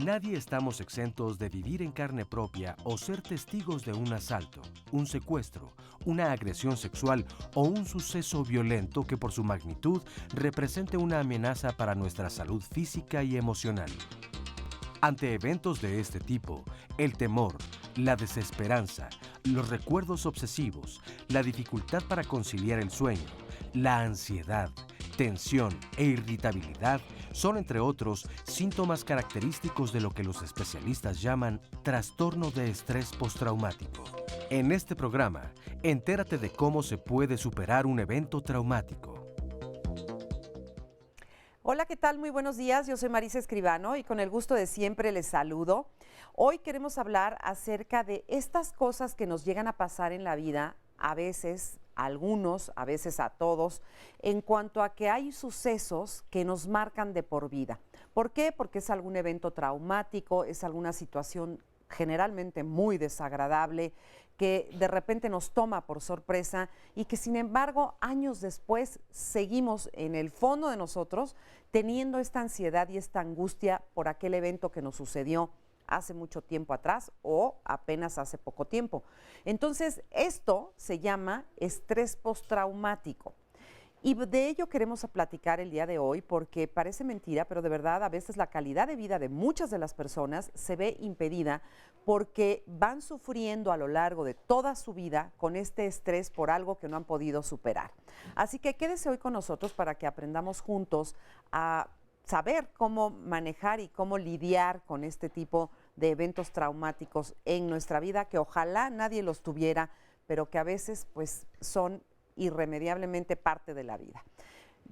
Nadie estamos exentos de vivir en carne propia o ser testigos de un asalto, un secuestro, una agresión sexual o un suceso violento que por su magnitud represente una amenaza para nuestra salud física y emocional. Ante eventos de este tipo, el temor, la desesperanza, los recuerdos obsesivos, la dificultad para conciliar el sueño, la ansiedad, tensión e irritabilidad son, entre otros, síntomas característicos de lo que los especialistas llaman trastorno de estrés postraumático. En este programa, entérate de cómo se puede superar un evento traumático. Hola, ¿qué tal? Muy buenos días. Yo soy Marisa Escribano y con el gusto de siempre les saludo. Hoy queremos hablar acerca de estas cosas que nos llegan a pasar en la vida, a veces a algunos, a veces a todos, en cuanto a que hay sucesos que nos marcan de por vida. ¿Por qué? Porque es algún evento traumático, es alguna situación generalmente muy desagradable, que de repente nos toma por sorpresa y que sin embargo años después seguimos en el fondo de nosotros teniendo esta ansiedad y esta angustia por aquel evento que nos sucedió hace mucho tiempo atrás o apenas hace poco tiempo. Entonces, esto se llama estrés postraumático. Y de ello queremos platicar el día de hoy porque parece mentira, pero de verdad a veces la calidad de vida de muchas de las personas se ve impedida porque van sufriendo a lo largo de toda su vida con este estrés por algo que no han podido superar. Así que quédese hoy con nosotros para que aprendamos juntos a saber cómo manejar y cómo lidiar con este tipo de eventos traumáticos en nuestra vida, que ojalá nadie los tuviera, pero que a veces pues son irremediablemente parte de la vida.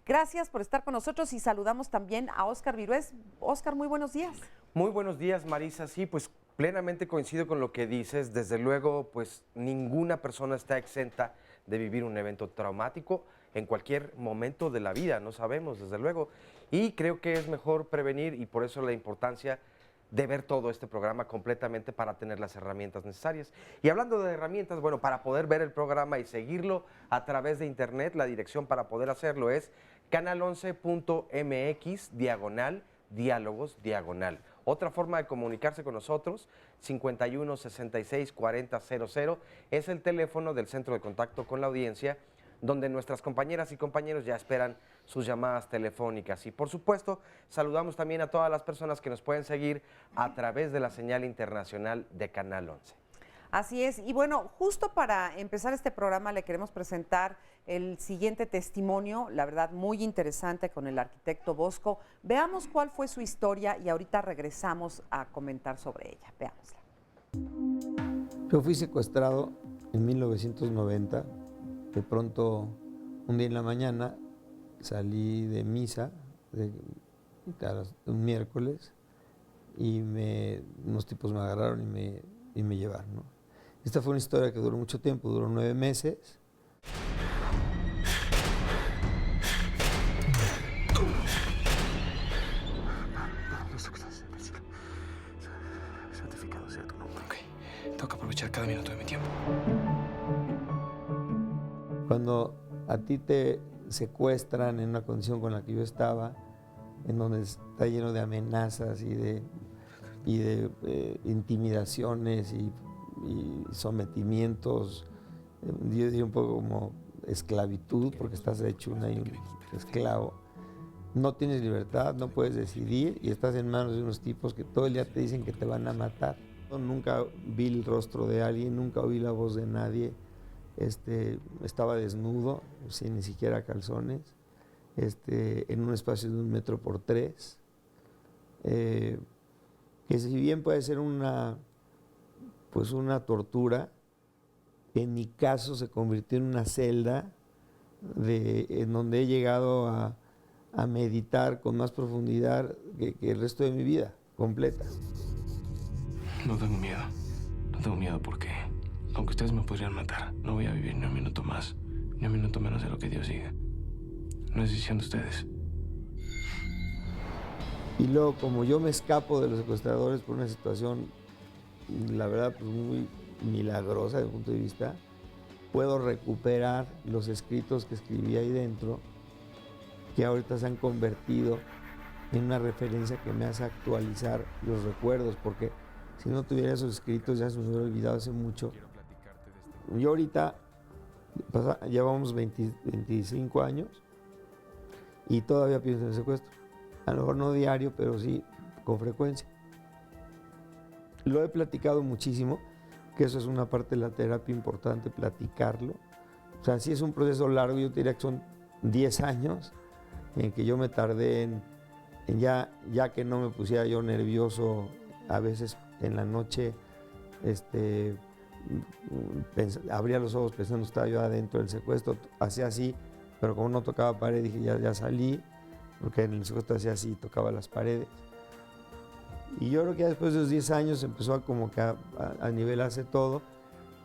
Gracias por estar con nosotros y saludamos también a Óscar Virués. Óscar, muy buenos días. Muy buenos días, Marisa. Sí, pues plenamente coincido con lo que dices. Desde luego, pues ninguna persona está exenta de vivir un evento traumático en cualquier momento de la vida, no sabemos, desde luego. Y creo que es mejor prevenir y por eso la importancia de ver todo este programa completamente para tener las herramientas necesarias. Y hablando de herramientas, bueno, para poder ver el programa y seguirlo a través de internet, la dirección para poder hacerlo es canal11.mx/diálogos/. Otra forma de comunicarse con nosotros, 51 66 40 00, es el teléfono del centro de contacto con la audiencia, donde nuestras compañeras y compañeros ya esperan sus llamadas telefónicas. Y por supuesto, saludamos también a todas las personas que nos pueden seguir a través de la señal internacional de Canal 11. Así es, y bueno, justo para empezar este programa le queremos presentar el siguiente testimonio, la verdad muy interesante, con el arquitecto Bosco. Veamos cuál fue su historia y ahorita regresamos a comentar sobre ella. Veámosla. Yo fui secuestrado en 1990. De pronto, un día en la mañana, salí de misa, un miércoles, y unos tipos me agarraron y me llevaron, ¿no? Esta fue una historia que duró mucho tiempo, duró 9 meses. Santificado sea tu nombre. Ok, tengo que aprovechar cada minuto de mi tiempo. Cuando a ti te secuestran en una condición con la que yo estaba, en donde está lleno de amenazas y de intimidaciones y sometimientos, yo diría un poco como esclavitud, porque estás hecho un esclavo. No tienes libertad, no puedes decidir y estás en manos de unos tipos que todo el día te dicen que te van a matar. Nunca vi el rostro de alguien, nunca oí la voz de nadie. Estaba desnudo, sin ni siquiera calzones, en un espacio de 1 metro por 3, que si bien puede ser una tortura, en mi caso se convirtió en una celda en donde he llegado a a meditar con más profundidad que el resto de mi vida completa. No tengo miedo. No tengo miedo porque, aunque ustedes me podrían matar, no voy a vivir ni un minuto más, ni un minuto menos de lo que Dios diga. No es decisión de ustedes. Y luego, como yo me escapo de los secuestradores por una situación, la verdad, pues muy milagrosa desde mi punto de vista, puedo recuperar los escritos que escribí ahí dentro, que ahorita se han convertido en una referencia que me hace actualizar los recuerdos, porque si no tuviera esos escritos ya se me hubiera olvidado hace mucho. Yo ahorita, llevamos 25 años y todavía pienso en el secuestro. A lo mejor no diario, pero sí con frecuencia. Lo he platicado muchísimo, que eso es una parte de la terapia importante, platicarlo. O sea, sí es un proceso largo, yo diría que son 10 años en que yo me tardé en ya que no me pusiera yo nervioso a veces en la noche, abría los ojos pensando estaba yo adentro del secuestro, hacía así, pero como no tocaba pared dije ya salí, porque en el secuestro hacía así, tocaba las paredes. Y yo creo que ya después de los 10 años empezó a nivelarse todo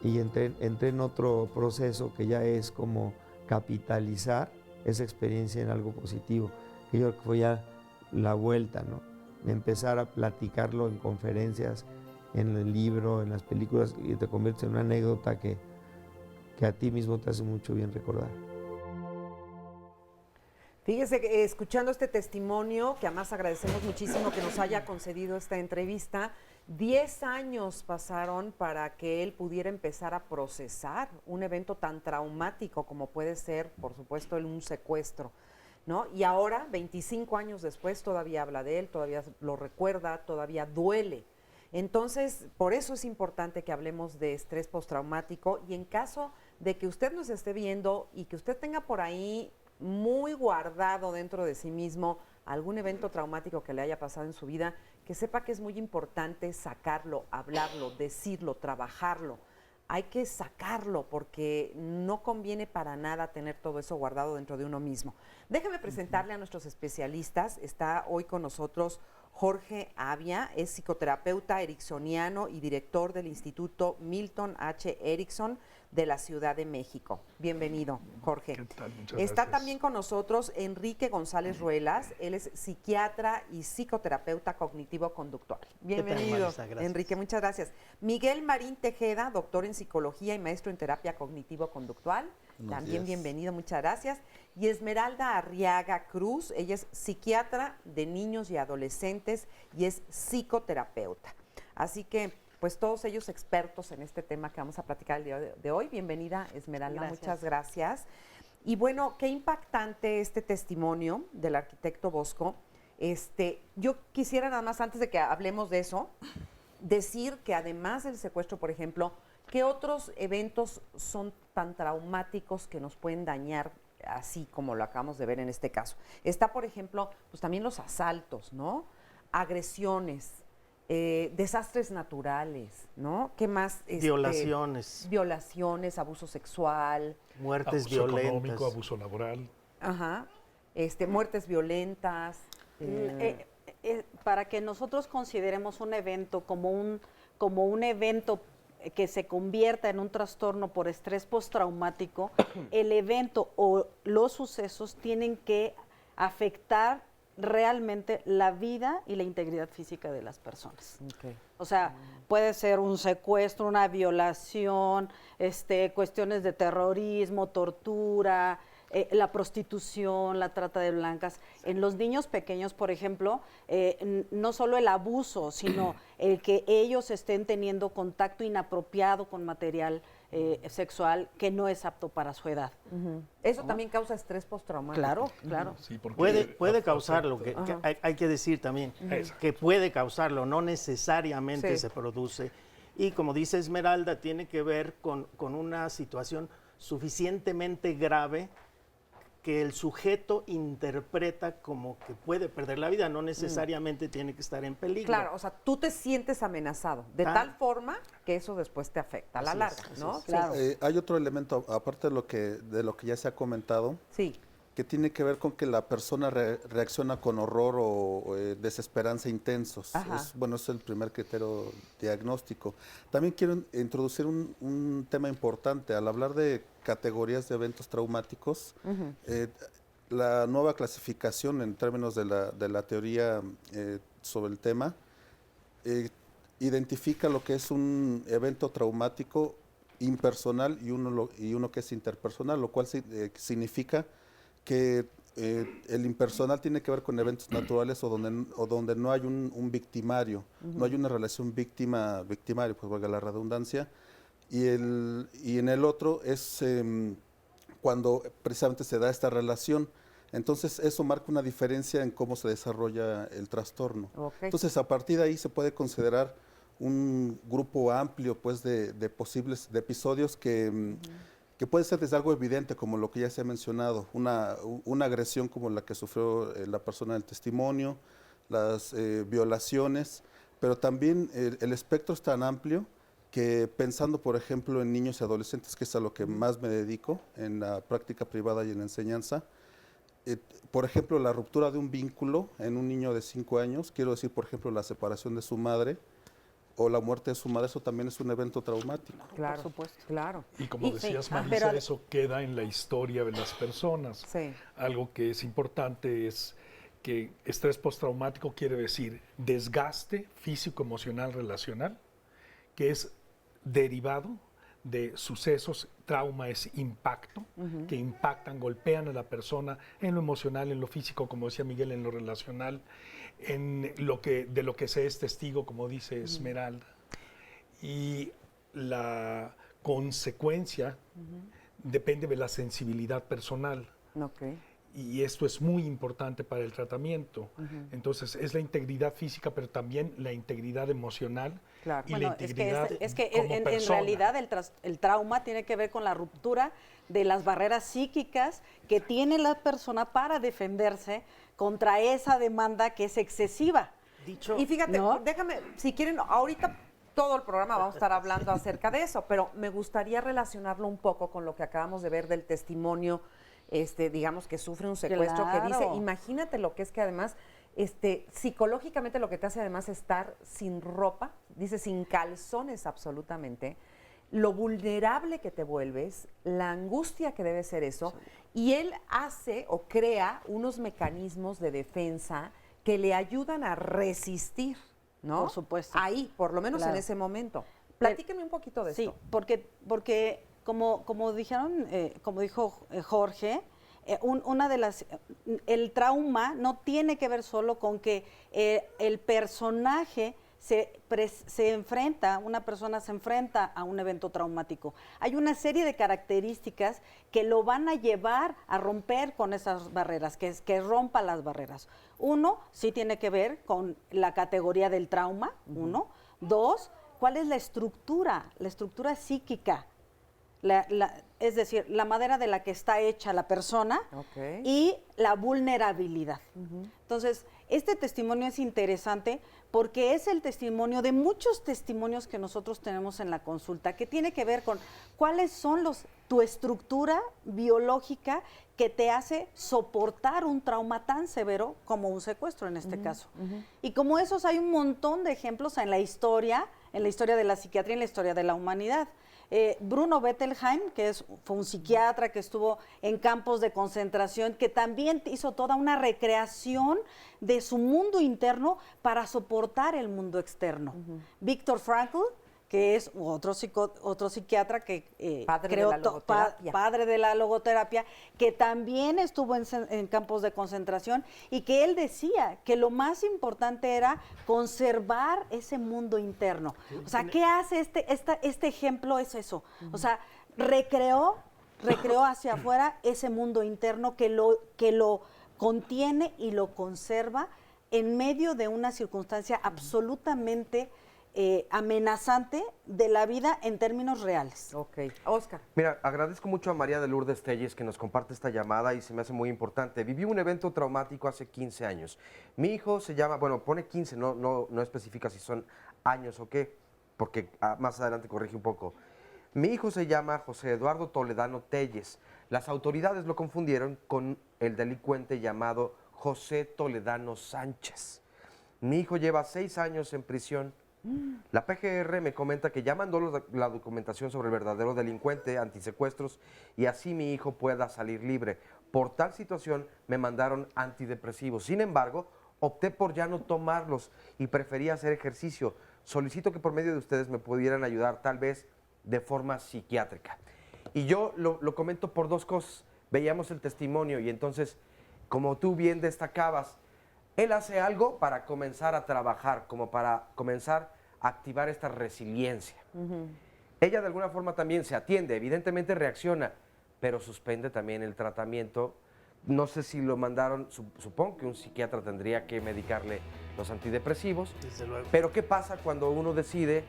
y entré en otro proceso que ya es como capitalizar esa experiencia en algo positivo, que yo creo que fue ya la vuelta, ¿no? Empezar a platicarlo en conferencias, en el libro, en las películas, y te conviertes en una anécdota que a ti mismo te hace mucho bien recordar. Fíjese que escuchando este testimonio, que además agradecemos muchísimo que nos haya concedido esta entrevista, 10 años pasaron para que él pudiera empezar a procesar un evento tan traumático como puede ser, por supuesto, un secuestro, ¿no? Y ahora, 25 años después, todavía habla de él, todavía lo recuerda, todavía duele. Entonces, por eso es importante que hablemos de estrés postraumático, y en caso de que usted nos esté viendo y que usted tenga por ahí muy guardado dentro de sí mismo algún evento traumático que le haya pasado en su vida, que sepa que es muy importante sacarlo, hablarlo, decirlo, trabajarlo. Hay que sacarlo porque no conviene para nada tener todo eso guardado dentro de uno mismo. Déjeme presentarle a nuestros especialistas. Está hoy con nosotros Jorge Avia, es psicoterapeuta ericksoniano y director del Instituto Milton H. Erickson de la Ciudad de México. Bienvenido, Jorge. ¿Qué tal? Muchas Está gracias. también con nosotros Enrique González Ruelas, él es psiquiatra y psicoterapeuta cognitivo-conductual. Bienvenido, Marisa? Gracias. Enrique, muchas gracias. Miguel Marín Tejeda, doctor en psicología y maestro en terapia cognitivo-conductual. Buenos También días. bienvenido, muchas gracias. Y Esmeralda Arriaga Cruz, ella es psiquiatra de niños y adolescentes y es psicoterapeuta. Así que, pues todos ellos expertos en este tema que vamos a platicar el día de hoy. Bienvenida, Esmeralda, Gracias. muchas gracias. Y bueno, qué impactante este testimonio del arquitecto Bosco. Yo quisiera nada más, antes de que hablemos de eso, decir que además del secuestro, por ejemplo, ¿qué otros eventos son tan traumáticos que nos pueden dañar así como lo acabamos de ver en este caso? Está, por ejemplo, pues también los asaltos, ¿no? Agresiones, desastres naturales, ¿no? ¿Qué más? Violaciones, abuso sexual, Muertes Abuso violentas. económico, abuso laboral. ajá, muertes violentas. Para que nosotros consideremos un evento como un evento que se convierta en un trastorno por estrés postraumático, el evento o los sucesos tienen que afectar realmente la vida y la integridad física de las personas. Okay. O sea, puede ser un secuestro, una violación, cuestiones de terrorismo, tortura, la prostitución, la trata de blancas. En los niños pequeños, por ejemplo, no solo el abuso, sino el que ellos estén teniendo contacto inapropiado con material sexual que no es apto para su edad. Uh-huh. Eso también causa estrés postraumático. Claro, claro. Sí, porque Puede causarlo, que hay que decir también, Exacto. que puede causarlo, no necesariamente Sí. se produce. Y como dice Esmeralda, tiene que ver con una situación suficientemente grave que el sujeto interpreta como que puede perder la vida, no necesariamente tiene que estar en peligro. Claro, o sea, tú te sientes amenazado de tal forma que eso después te afecta a la larga, ¿no? Claro. Hay otro elemento, aparte de lo que ya se ha comentado, Sí. que tiene que ver con que la persona reacciona con horror o desesperanza intensos. Es el primer criterio diagnóstico. También quiero introducir un tema importante. Al hablar de categorías de eventos traumáticos, la nueva clasificación en términos de la teoría sobre el tema identifica lo que es un evento traumático impersonal y uno que es interpersonal, lo cual significa que el impersonal tiene que ver con eventos naturales o donde no hay un victimario, no hay una relación víctima-victimario, pues valga la redundancia, y en el otro es cuando precisamente se da esta relación. Entonces eso marca una diferencia en cómo se desarrolla el trastorno. Entonces a partir de ahí se puede considerar un grupo amplio pues de posibles episodios que puede ser desde algo evidente como lo que ya se ha mencionado, una agresión como la que sufrió la persona del testimonio, las violaciones, pero también el espectro es tan amplio que pensando por ejemplo en niños y adolescentes, que es a lo que más me dedico en la práctica privada y en la enseñanza, por ejemplo la ruptura de un vínculo en un niño de 5 años, quiero decir por ejemplo la separación de su madre, o la muerte de su madre, eso también es un evento traumático. Claro, por supuesto. Claro. Y como decías, Marisa, eso queda en la historia de las personas. Sí. Algo que es importante es que estrés postraumático quiere decir desgaste físico, emocional, relacional, que es derivado de sucesos. Trauma es impacto, que impactan, golpean a la persona en lo emocional, en lo físico, como decía Miguel, en lo relacional, de lo que se es testigo, como dice Esmeralda. Y la consecuencia depende de la sensibilidad personal. Y esto es muy importante para el tratamiento. Entonces, es la integridad física, pero también la integridad emocional y la integridad es que como en persona. realidad el trauma tiene que ver con la ruptura de las barreras psíquicas que tiene la persona para defenderse contra esa demanda que es excesiva. Y fíjate, déjame, si quieren, ahorita todo el programa vamos a estar hablando acerca de eso, pero me gustaría relacionarlo un poco con lo que acabamos de ver del testimonio, digamos que sufre un secuestro, que dice, imagínate lo que es que además, psicológicamente lo que te hace además estar sin ropa, dice sin calzones absolutamente, lo vulnerable que te vuelves, la angustia que debe ser eso, y él hace o crea unos mecanismos de defensa que le ayudan a resistir, ¿no? Por supuesto. Ahí, por lo menos en ese momento. Platíquenme un poquito de esto. Sí, porque como dijeron, como dijo Jorge, el trauma no tiene que ver solo con que el personaje una persona se enfrenta a un evento traumático. Hay una serie de características que lo van a llevar a romper con esas barreras, que rompa las barreras. Uno, sí tiene que ver con la categoría del trauma, uno. Dos, ¿cuál es la estructura psíquica? Es decir, la manera de la que está hecha la persona y la vulnerabilidad. Entonces, este testimonio es interesante porque es el testimonio de muchos testimonios que nosotros tenemos en la consulta, que tiene que ver con cuáles son tu estructura biológica que te hace soportar un trauma tan severo como un secuestro en este caso. Y como esos hay un montón de ejemplos en la historia de la psiquiatría, en la historia de la humanidad. Bruno Bettelheim, fue un psiquiatra que estuvo en campos de concentración, que también hizo toda una recreación de su mundo interno para soportar el mundo externo. Viktor Frankl, que es otro psiquiatra que padre de la logoterapia, que también estuvo en campos de concentración y que él decía que lo más importante era conservar ese mundo interno. O sea, ¿qué hace este ejemplo? Es eso. O sea, recreó hacia afuera ese mundo interno que lo contiene y lo conserva en medio de una circunstancia absolutamente amenazante de la vida en términos reales. Oscar. Mira, agradezco mucho a María de Lourdes Telles que nos comparte esta llamada y se me hace muy importante. Viví un evento traumático hace 15 años. Mi hijo se llama, bueno, pone 15, no especifica si son años o qué, porque más adelante corrige un poco. Mi hijo se llama José Eduardo Toledano Telles. Las autoridades lo confundieron con el delincuente llamado José Toledano Sánchez. Mi hijo lleva 6 años en prisión. La PGR me comenta que ya mandó la documentación sobre el verdadero delincuente, antisecuestros, y así mi hijo pueda salir libre. Por tal situación me mandaron antidepresivos. Sin embargo, opté por ya no tomarlos y preferí hacer ejercicio. Solicito que por medio de ustedes me pudieran ayudar, tal vez de forma psiquiátrica. Y yo lo comento por 2 cosas. Veíamos el testimonio y entonces, como tú bien destacabas, él hace algo para comenzar a trabajar, como para comenzar a activar esta resiliencia. Ella de alguna forma también se atiende, evidentemente reacciona, pero suspende también el tratamiento. No sé si lo mandaron, supongo que un psiquiatra tendría que medicarle los antidepresivos. Desde luego. Pero ¿qué pasa cuando uno decide?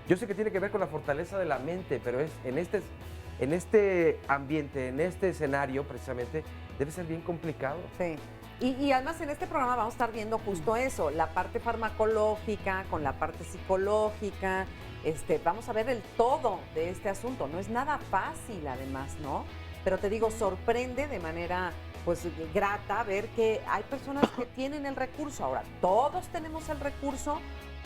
Yo sé que tiene que ver con la fortaleza de la mente, pero es en este ambiente, en este escenario precisamente, debe ser bien complicado. Sí. Y además en este programa vamos a estar viendo justo eso, la parte farmacológica con la parte psicológica. Vamos a ver el todo de este asunto. No es nada fácil además, ¿no? Pero te digo, sorprende de manera pues grata ver que hay personas que tienen el recurso. Ahora, todos tenemos el recurso.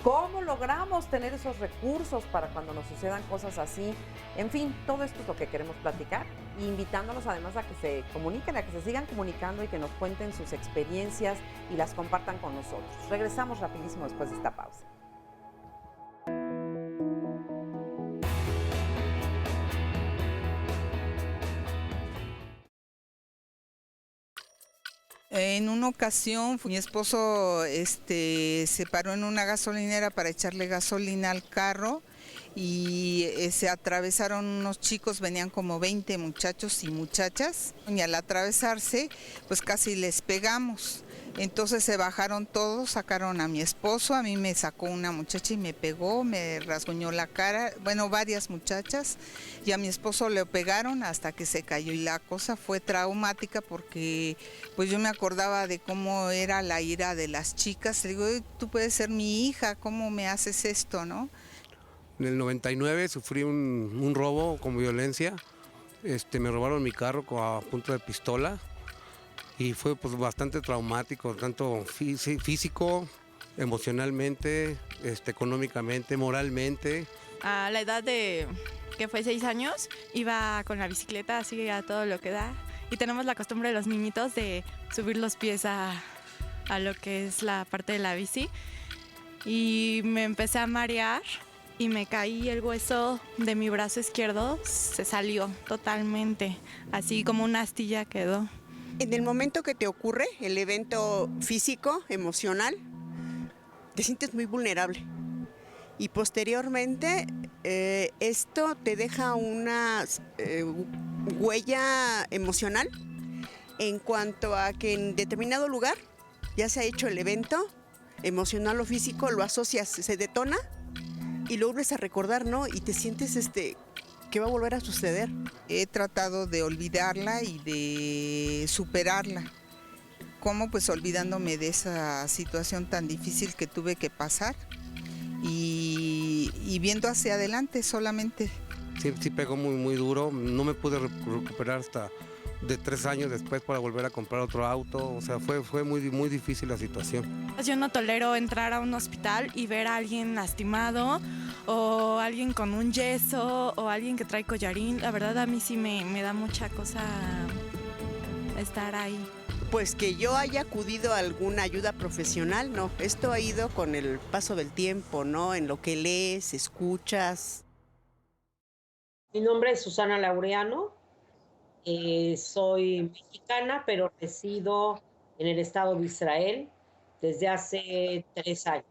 ¿Cómo logramos tener esos recursos para cuando nos sucedan cosas así? En fin, todo esto es lo que queremos platicar, invitándolos además a que se comuniquen, a que se sigan comunicando y que nos cuenten sus experiencias y las compartan con nosotros. Regresamos rapidísimo después de esta pausa. En una ocasión mi esposo se paró en una gasolinera para echarle gasolina al carro y se atravesaron unos chicos, venían como 20 muchachos y muchachas, y al atravesarse pues casi les pegamos. Entonces se bajaron todos, sacaron a mi esposo, a mí me sacó una muchacha y me pegó, me rasguñó la cara, bueno, varias muchachas, y a mi esposo le pegaron hasta que se cayó y la cosa fue traumática porque pues yo me acordaba de cómo era la ira de las chicas, le digo, tú puedes ser mi hija, ¿cómo me haces esto, no? En el 99 sufrí un robo con violencia, me robaron mi carro a punta de pistola. Y fue pues bastante traumático, tanto físico, emocionalmente, económicamente, moralmente. A la edad de que fue 6 años, iba con la bicicleta así a todo lo que da. Y tenemos la costumbre de los niñitos de subir los pies a lo que es la parte de la bici. Y me empecé a marear y me caí, el hueso de mi brazo izquierdo se salió totalmente, así como una astilla quedó. En el momento que te ocurre el evento físico, emocional, te sientes muy vulnerable. Y posteriormente esto te deja una huella emocional en cuanto a que en determinado lugar ya se ha hecho el evento emocional o físico, lo asocias, se detona y lo vuelves a recordar, ¿no? Y te sientes ¿qué va a volver a suceder? He tratado de olvidarla y de superarla. ¿Cómo? Pues olvidándome de esa situación tan difícil que tuve que pasar y viendo hacia adelante solamente. Sí pegó muy duro, no me pude recuperar hasta de 3 años después para volver a comprar otro auto, o sea, fue muy difícil la situación. Yo no tolero entrar a un hospital y ver a alguien lastimado o alguien con un yeso o alguien que trae collarín. La verdad a mí sí me da mucha cosa estar ahí. Pues que yo haya acudido a alguna ayuda profesional, no. Esto ha ido con el paso del tiempo, ¿no? En lo que lees, escuchas. Mi nombre es Susana Laureano. Soy mexicana, pero resido en el estado de Israel desde hace 3 años.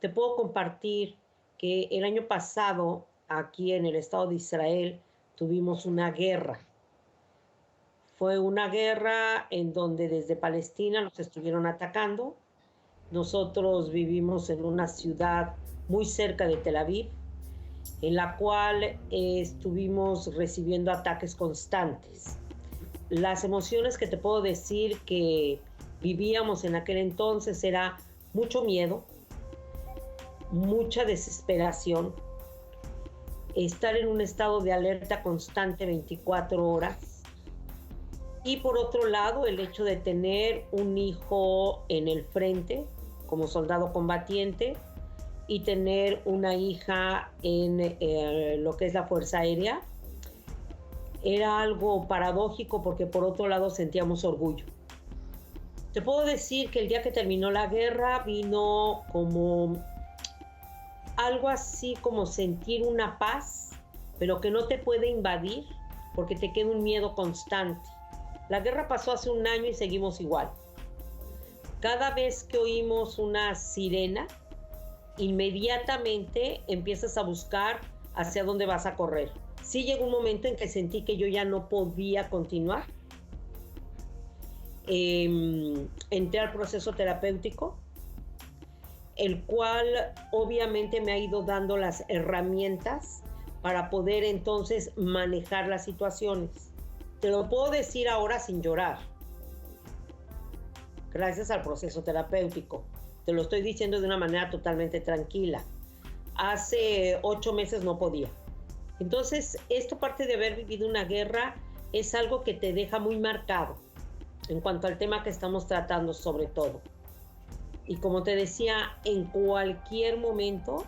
Te puedo compartir que el año pasado, aquí en el estado de Israel, tuvimos una guerra. Fue una guerra en donde desde Palestina nos estuvieron atacando. Nosotros vivimos en una ciudad muy cerca de Tel Aviv, en la cual estuvimos recibiendo ataques constantes. Las emociones que te puedo decir que vivíamos en aquel entonces era mucho miedo, mucha desesperación, estar en un estado de alerta constante 24 horas, Y por otro lado, el hecho de tener un hijo en el frente como soldado combatiente y tener una hija en lo que es la Fuerza Aérea, era algo paradójico porque por otro lado sentíamos orgullo. Te puedo decir que el día que terminó la guerra vino como algo así como sentir una paz, pero que no te puede invadir porque te queda un miedo constante. La guerra pasó hace un año y seguimos igual. Cada vez que oímos una sirena, inmediatamente empiezas a buscar hacia dónde vas a correr. Sí llegó un momento en que sentí que yo ya no podía continuar. Entré al proceso terapéutico, el cual obviamente me ha ido dando las herramientas para poder entonces manejar las situaciones. Te lo puedo decir ahora sin llorar, gracias al proceso terapéutico. Te lo estoy diciendo de una manera totalmente tranquila. Hace 8 meses no podía. Entonces, esto, parte de haber vivido una guerra, es algo que te deja muy marcado en cuanto al tema que estamos tratando sobre todo. Y como te decía, en cualquier momento,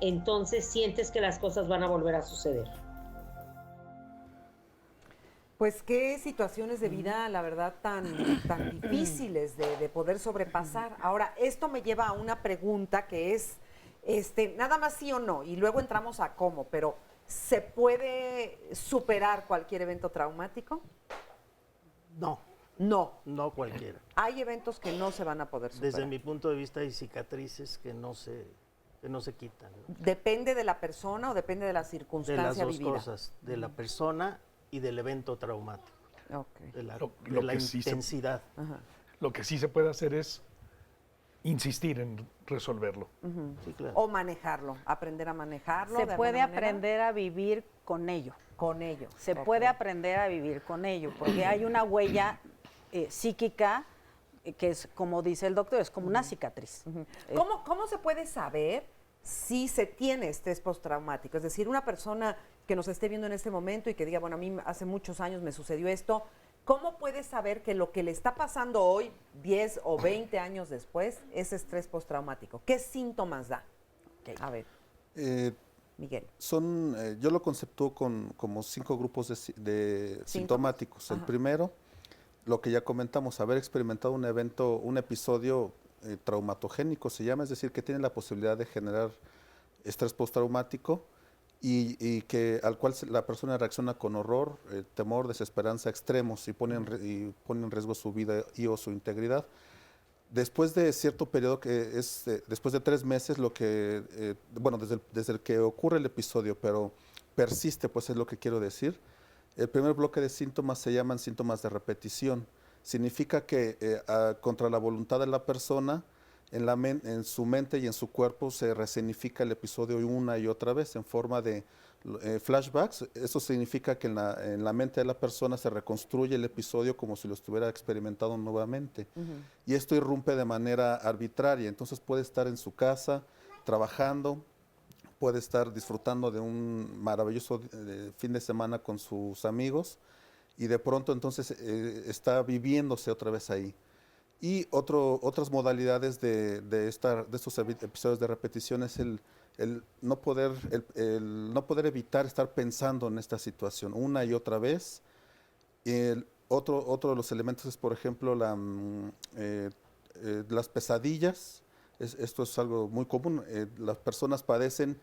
entonces sientes que las cosas van a volver a suceder. Pues qué situaciones de vida, la verdad, tan difíciles de poder sobrepasar. Ahora, esto me lleva a una pregunta que es, nada más sí o no, y luego entramos a cómo, pero ¿se puede superar cualquier evento traumático? No. No. No cualquiera. Hay eventos que no se van a poder superar. Desde mi punto de vista hay cicatrices que no se quitan, ¿no? ¿Depende de la persona o depende de la De circunstancia las dos vivida? cosas, de la persona y del evento traumático. Okay. De la, Lo de la que sí intensidad. Lo que sí se puede hacer es insistir en resolverlo. Sí, claro. O manejarlo, aprender a manejarlo. Se de puede alguna manera. aprender a vivir con ello. Con ello. Se puede aprender a vivir con ello, porque hay una huella psíquica que es, como dice el doctor, es como una cicatriz. ¿Cómo se puede saber si se tiene estrés postraumático? Es decir, una persona que nos esté viendo en este momento y que diga, bueno, a mí hace muchos años me sucedió esto, ¿cómo puede saber que lo que le está pasando hoy, 10 o 20 años después, es estrés postraumático? ¿Qué síntomas da? Okay. A ver, Miguel. Yo lo conceptúo como 5 grupos de sintomáticos. El primero, lo que ya comentamos, haber experimentado un evento, un episodio traumatogénico se llama, es decir, que tiene la posibilidad de generar estrés postraumático y al cual la persona reacciona con horror, temor, desesperanza extremos y pone en riesgo su vida y o su integridad. Después de cierto periodo, que es después de 3 meses, desde el que ocurre el episodio, pero persiste, pues es lo que quiero decir. El primer bloque de síntomas se llaman síntomas de repetición. Significa que contra la voluntad de la persona, en su mente y en su cuerpo se resignifica el episodio una y otra vez en forma de flashbacks. Eso significa que en la mente de la persona se reconstruye el episodio como si lo estuviera experimentando nuevamente. Y esto irrumpe de manera arbitraria. Entonces puede estar en su casa trabajando, puede estar disfrutando de un maravilloso fin de semana con sus amigos y de pronto entonces está viviéndose otra vez ahí. Y otras modalidades de estos episodios de repetición es el no poder evitar estar pensando en esta situación una y otra vez. Otro de los elementos es, por ejemplo, las pesadillas. Esto es algo muy común. Las personas padecen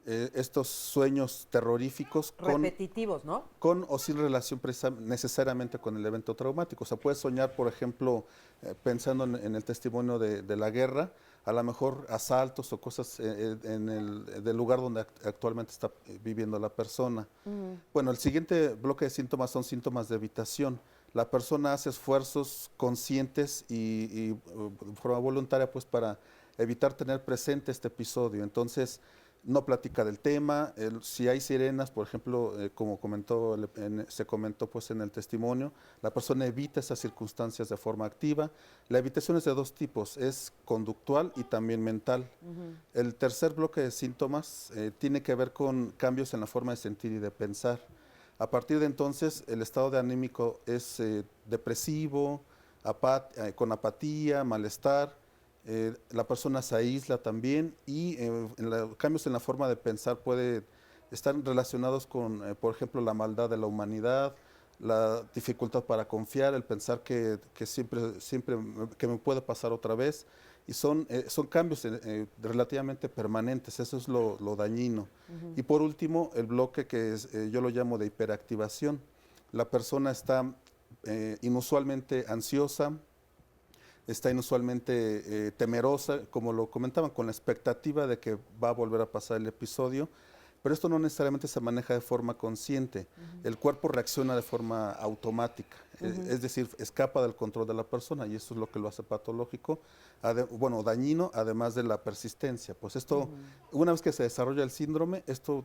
estos sueños terroríficos repetitivos, ¿no? Con o sin relación necesariamente con el evento traumático. O sea, puedes soñar, por ejemplo, pensando en el testimonio de la guerra, a lo mejor asaltos o cosas del lugar donde actualmente está viviendo la persona. Bueno, el siguiente bloque de síntomas son síntomas de evitación. La persona hace esfuerzos conscientes y de forma voluntaria, pues, para evitar tener presente este episodio. Entonces, no platica del tema. Si hay sirenas, por ejemplo, como se comentó pues en el testimonio, la persona evita esas circunstancias de forma activa. La evitación es de 2 tipos, es conductual y también mental. El tercer bloque de síntomas tiene que ver con cambios en la forma de sentir y de pensar. A partir de entonces, el estado de anímico es depresivo, con apatía, malestar, la persona se aísla también y cambios en la forma de pensar puede estar relacionados con, por ejemplo, la maldad de la humanidad, la dificultad para confiar, el pensar que siempre que me puede pasar otra vez. Y son cambios relativamente permanentes, eso es lo dañino. Y por último, el bloque que yo lo llamo de hiperactivación. La persona está inusualmente ansiosa, está inusualmente temerosa, como lo comentaban, con la expectativa de que va a volver a pasar el episodio, pero esto no necesariamente se maneja de forma consciente. El cuerpo reacciona de forma automática, es decir, escapa del control de la persona y eso es lo que lo hace patológico, dañino, además de la persistencia. Pues esto, una vez que se desarrolla el síndrome, esto,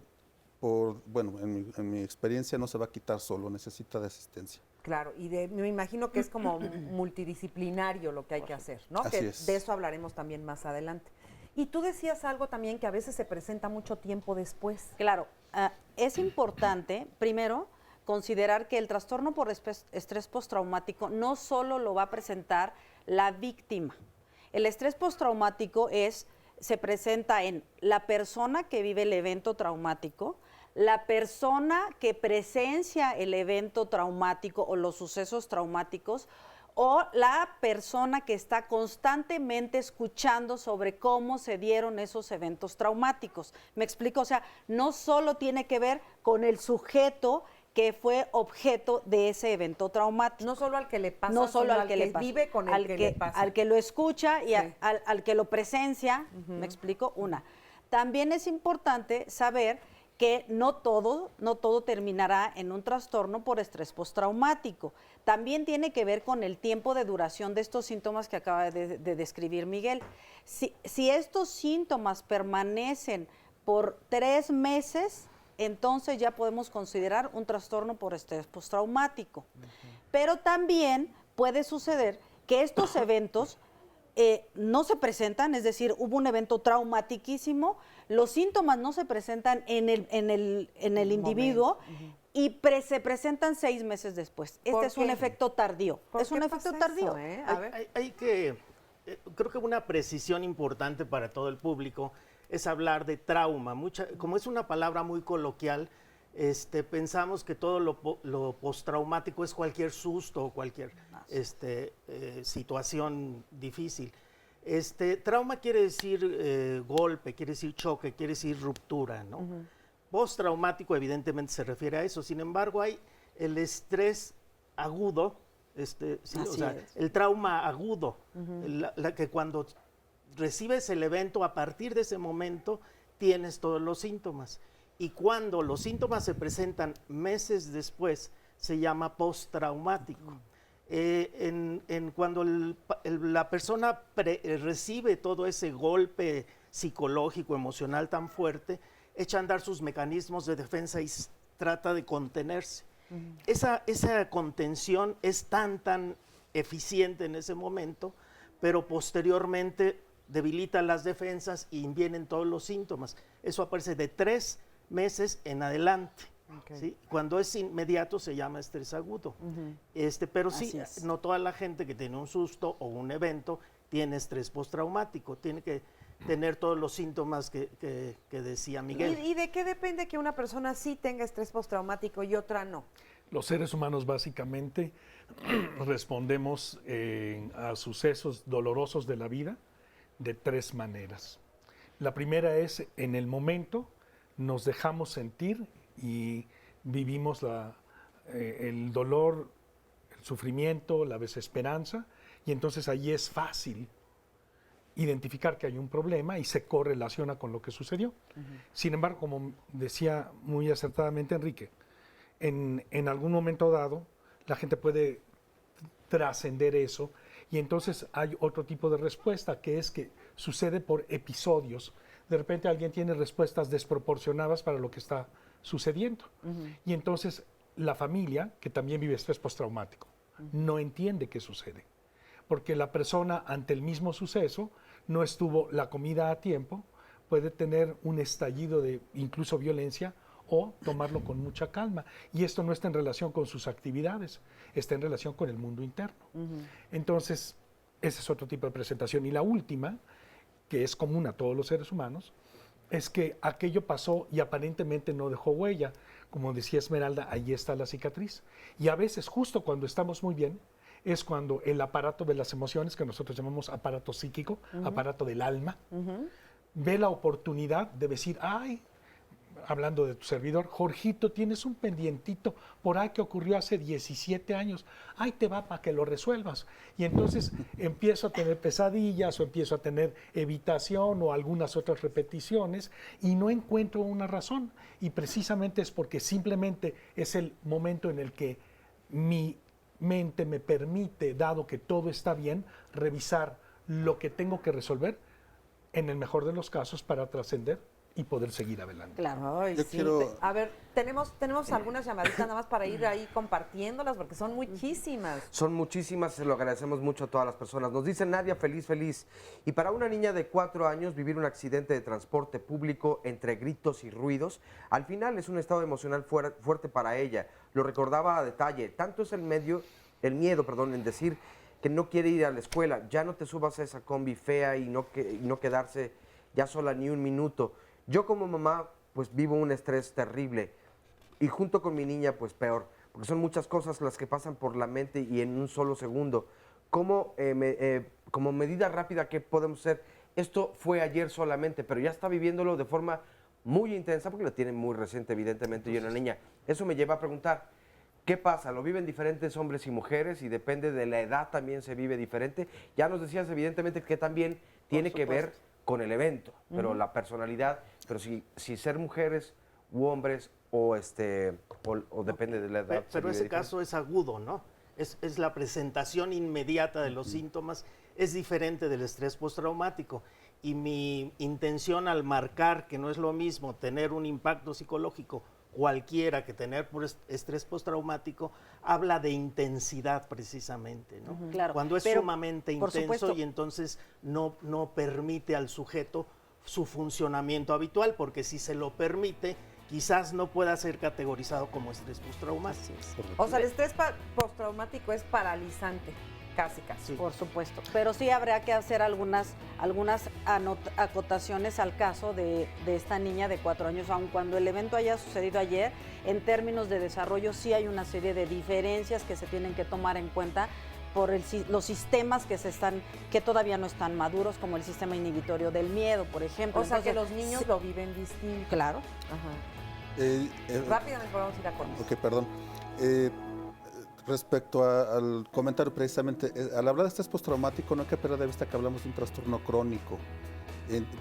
en mi experiencia no se va a quitar solo, necesita de asistencia. Claro, y me imagino que es como multidisciplinario lo que hay que hacer, ¿no? Así Que es. de eso hablaremos también más adelante. Y tú decías algo también que a veces se presenta mucho tiempo después. Claro, es importante, primero, considerar que el trastorno por estrés postraumático no solo lo va a presentar la víctima. El estrés postraumático se presenta en la persona que vive el evento traumático, la persona que presencia el evento traumático o los sucesos traumáticos, o la persona que está constantemente escuchando sobre cómo se dieron esos eventos traumáticos. ¿Me explico? O sea, no solo tiene que ver con el sujeto que fue objeto de ese evento traumático. No solo al que le pasa, no solo sino al que le pasa, vive con el que le pasa. Al que lo escucha y Sí. al que lo presencia, ¿me explico? También es importante saber que no todo terminará en un trastorno por estrés postraumático. También tiene que ver con el tiempo de duración de estos síntomas que acaba de describir Miguel. Si estos síntomas permanecen por 3 meses, entonces ya podemos considerar un trastorno por estrés postraumático. Pero también puede suceder que estos eventos no se presentan, es decir, hubo un evento traumatiquísimo, los síntomas no se presentan en el individuo y se presentan 6 meses después. Este es un efecto tardío. Es un efecto tardío. Hay que, creo que una precisión importante para todo el público es hablar de trauma. Como es una palabra muy coloquial, pensamos que todo lo postraumático es cualquier susto o cualquier situación difícil. Trauma quiere decir golpe, quiere decir choque, quiere decir ruptura, ¿no? Postraumático evidentemente se refiere a eso. Sin embargo, hay el estrés agudo, el trauma agudo, que cuando recibes el evento, a partir de ese momento tienes todos los síntomas. Y cuando los síntomas se presentan meses después, se llama postraumático. Cuando la persona recibe todo ese golpe psicológico, emocional tan fuerte, echa a andar sus mecanismos de defensa y trata de contenerse. Esa contención es tan eficiente en ese momento, pero posteriormente debilita las defensas y vienen todos los síntomas. Eso aparece de 3 meses en adelante. ¿Sí? Cuando es inmediato se llama estrés agudo. Pero sí, no toda la gente que tiene un susto o un evento tiene estrés postraumático. Tiene que tener todos los síntomas que decía Miguel. ¿Y de qué depende que una persona sí tenga estrés postraumático y otra no? Los seres humanos básicamente respondemos a sucesos dolorosos de la vida de 3 maneras. La primera es en el momento nos dejamos sentir y vivimos el dolor, el sufrimiento, la desesperanza, y entonces ahí es fácil identificar que hay un problema y se correlaciona con lo que sucedió. Sin embargo, como decía muy acertadamente Enrique, en algún momento dado la gente puede trascender eso y entonces hay otro tipo de respuesta que es que sucede por episodios. De repente alguien tiene respuestas desproporcionadas para lo que está sucediendo. Y entonces la familia, que también vive estrés postraumático, no entiende qué sucede. Porque la persona ante el mismo suceso no estuvo la comida a tiempo, puede tener un estallido de incluso violencia o tomarlo con mucha calma. Y esto no está en relación con sus actividades, está en relación con el mundo interno. Entonces, ese es otro tipo de presentación. Y la última, que es común a todos los seres humanos, es que aquello pasó y aparentemente no dejó huella. Como decía Esmeralda, ahí está la cicatriz. Y a veces, justo cuando estamos muy bien, es cuando el aparato de las emociones, que nosotros llamamos aparato psíquico, aparato del alma, ve la oportunidad de decir, ay, hablando de tu servidor, Jorgito, tienes un pendientito por ahí que ocurrió hace 17 años, ahí te va para que lo resuelvas. Y entonces empiezo a tener pesadillas o empiezo a tener evitación o algunas otras repeticiones y no encuentro una razón. Y precisamente es porque simplemente es el momento en el que mi mente me permite, dado que todo está bien, revisar lo que tengo que resolver en el mejor de los casos para trascender y poder seguir adelante. Claro. Ay, Yo sí. quiero- A ver, tenemos algunas llamaditas nada más para ir ahí compartiéndolas porque son muchísimas. Son muchísimas, se lo agradecemos mucho a todas las personas. Nos dice Nadia, feliz, feliz. Y para una niña de 4 años, vivir un accidente de transporte público entre gritos y ruidos, al final es un estado emocional fuerte para ella. Lo recordaba a detalle. Tanto es el miedo, en decir que no quiere ir a la escuela. Ya no te subas a esa combi fea y no quedarse ya sola ni un minuto. Yo como mamá, pues vivo un estrés terrible. Y junto con mi niña, pues peor. Porque son muchas cosas las que pasan por la mente y en un solo segundo. Como medida rápida, ¿qué podemos hacer? Esto fue ayer solamente, pero ya está viviéndolo de forma muy intensa, porque lo tiene muy reciente, evidentemente, y una niña. Eso me lleva a preguntar, ¿qué pasa? ¿Lo viven diferentes hombres y mujeres? Y depende de la edad también se vive diferente. Ya nos decías, evidentemente, que también tiene que ver con el evento, pero la personalidad, pero si ser mujeres u hombres o depende de la edad. Pero ese caso es agudo, ¿no? Es la presentación inmediata de los síntomas, es diferente del estrés postraumático. Y mi intención al marcar que no es lo mismo tener un impacto psicológico cualquiera que tener por estrés postraumático, habla de intensidad precisamente, ¿no? Claro, Cuando es pero, sumamente por intenso supuesto, y entonces no permite al sujeto su funcionamiento habitual, porque si se lo permite, quizás no pueda ser categorizado como estrés postraumático. O sea, el estrés postraumático es paralizante, casi. Sí. Por supuesto. Pero sí habría que hacer algunas acotaciones al caso de esta niña de 4 años, aun cuando el evento haya sucedido ayer, en términos de desarrollo sí hay una serie de diferencias que se tienen que tomar en cuenta por los sistemas que todavía no están maduros, como el sistema inhibitorio del miedo, por ejemplo. O sea, Entonces, que los niños lo viven distinto. Claro. Ajá. Rápidamente vamos a ir a corte. Ok, perdón. Respecto al comentario precisamente, al hablar de estrés postraumático no hay que perder de vista que hablamos de un trastorno crónico.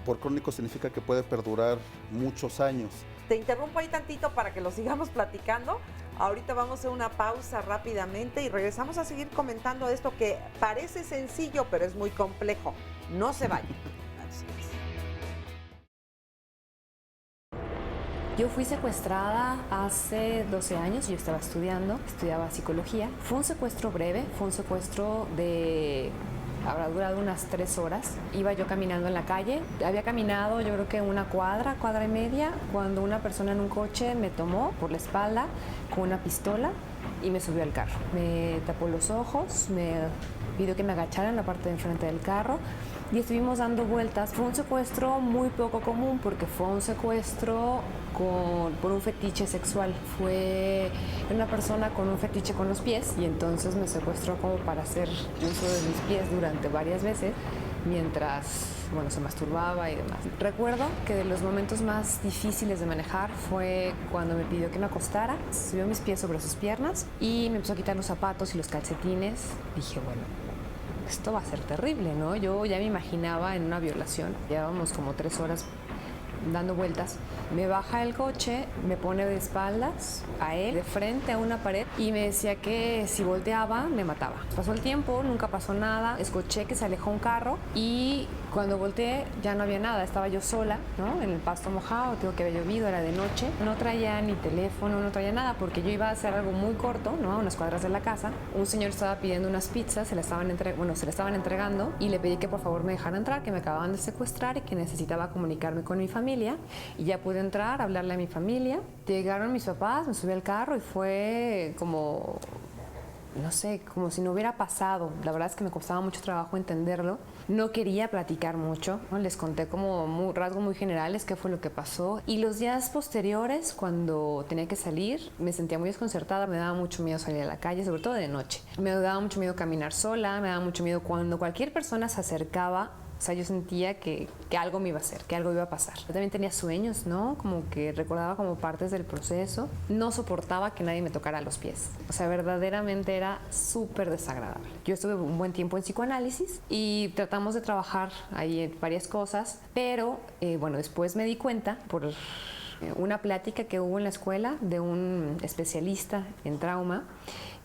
Por crónico significa que puede perdurar muchos años. Te interrumpo ahí tantito para que lo sigamos platicando. Ahorita vamos a hacer una pausa rápidamente y regresamos a seguir comentando esto que parece sencillo, pero es muy complejo. No se vayan. Yo fui secuestrada hace 12 años, yo estaba estudiaba psicología. Fue un secuestro breve, fue un secuestro habrá durado unas 3 horas. Iba yo caminando en la calle, había caminado yo creo que una cuadra y media, cuando una persona en un coche me tomó por la espalda con una pistola y me subió al carro. Me tapó los ojos, me pidió que me agachara en la parte de enfrente del carro y estuvimos dando vueltas. Fue un secuestro muy poco común porque fue un secuestro por un fetiche sexual. Fue una persona con un fetiche con los pies y entonces me secuestró como para hacer uso de mis pies durante varias veces mientras se masturbaba y demás. Recuerdo que de los momentos más difíciles de manejar fue cuando me pidió que me acostara, subió mis pies sobre sus piernas y me empezó a quitar los zapatos y los calcetines. Dije, esto va a ser terrible, ¿no? Yo ya me imaginaba en una violación. Llevábamos como 3 horas dando vueltas. Me baja del coche, me pone de espaldas a él, de frente a una pared, y me decía que si volteaba, me mataba. Pasó el tiempo, nunca pasó nada. Escuché que se alejó un carro y Cuando volteé ya no había nada, estaba yo sola, ¿no? En el pasto mojado, digo que había llovido, era de noche. No traía ni teléfono, no traía nada, porque yo iba a hacer algo muy corto, ¿no? A unas cuadras de la casa. Un señor estaba pidiendo unas pizzas, se le estaban entregando y le pedí que por favor me dejara entrar, que me acababan de secuestrar y que necesitaba comunicarme con mi familia. Y ya pude entrar, hablarle a mi familia. Llegaron mis papás, me subí al carro y fue como, no sé, como si no hubiera pasado. La verdad es que me costaba mucho trabajo entenderlo. No quería platicar mucho, ¿no? Les conté como rasgos muy generales qué fue lo que pasó. Y los días posteriores, cuando tenía que salir, me sentía muy desconcertada, me daba mucho miedo salir a la calle, sobre todo de noche. Me daba mucho miedo caminar sola, me daba mucho miedo cuando cualquier persona se acercaba. O sea, yo sentía que algo me iba a hacer, que algo iba a pasar. Yo también tenía sueños, ¿no? Como que recordaba como partes del proceso. No soportaba que nadie me tocara los pies. O sea, verdaderamente era súper desagradable. Yo estuve un buen tiempo en psicoanálisis y tratamos de trabajar ahí varias cosas, pero bueno, después me di cuenta por una plática que hubo en la escuela de un especialista en trauma,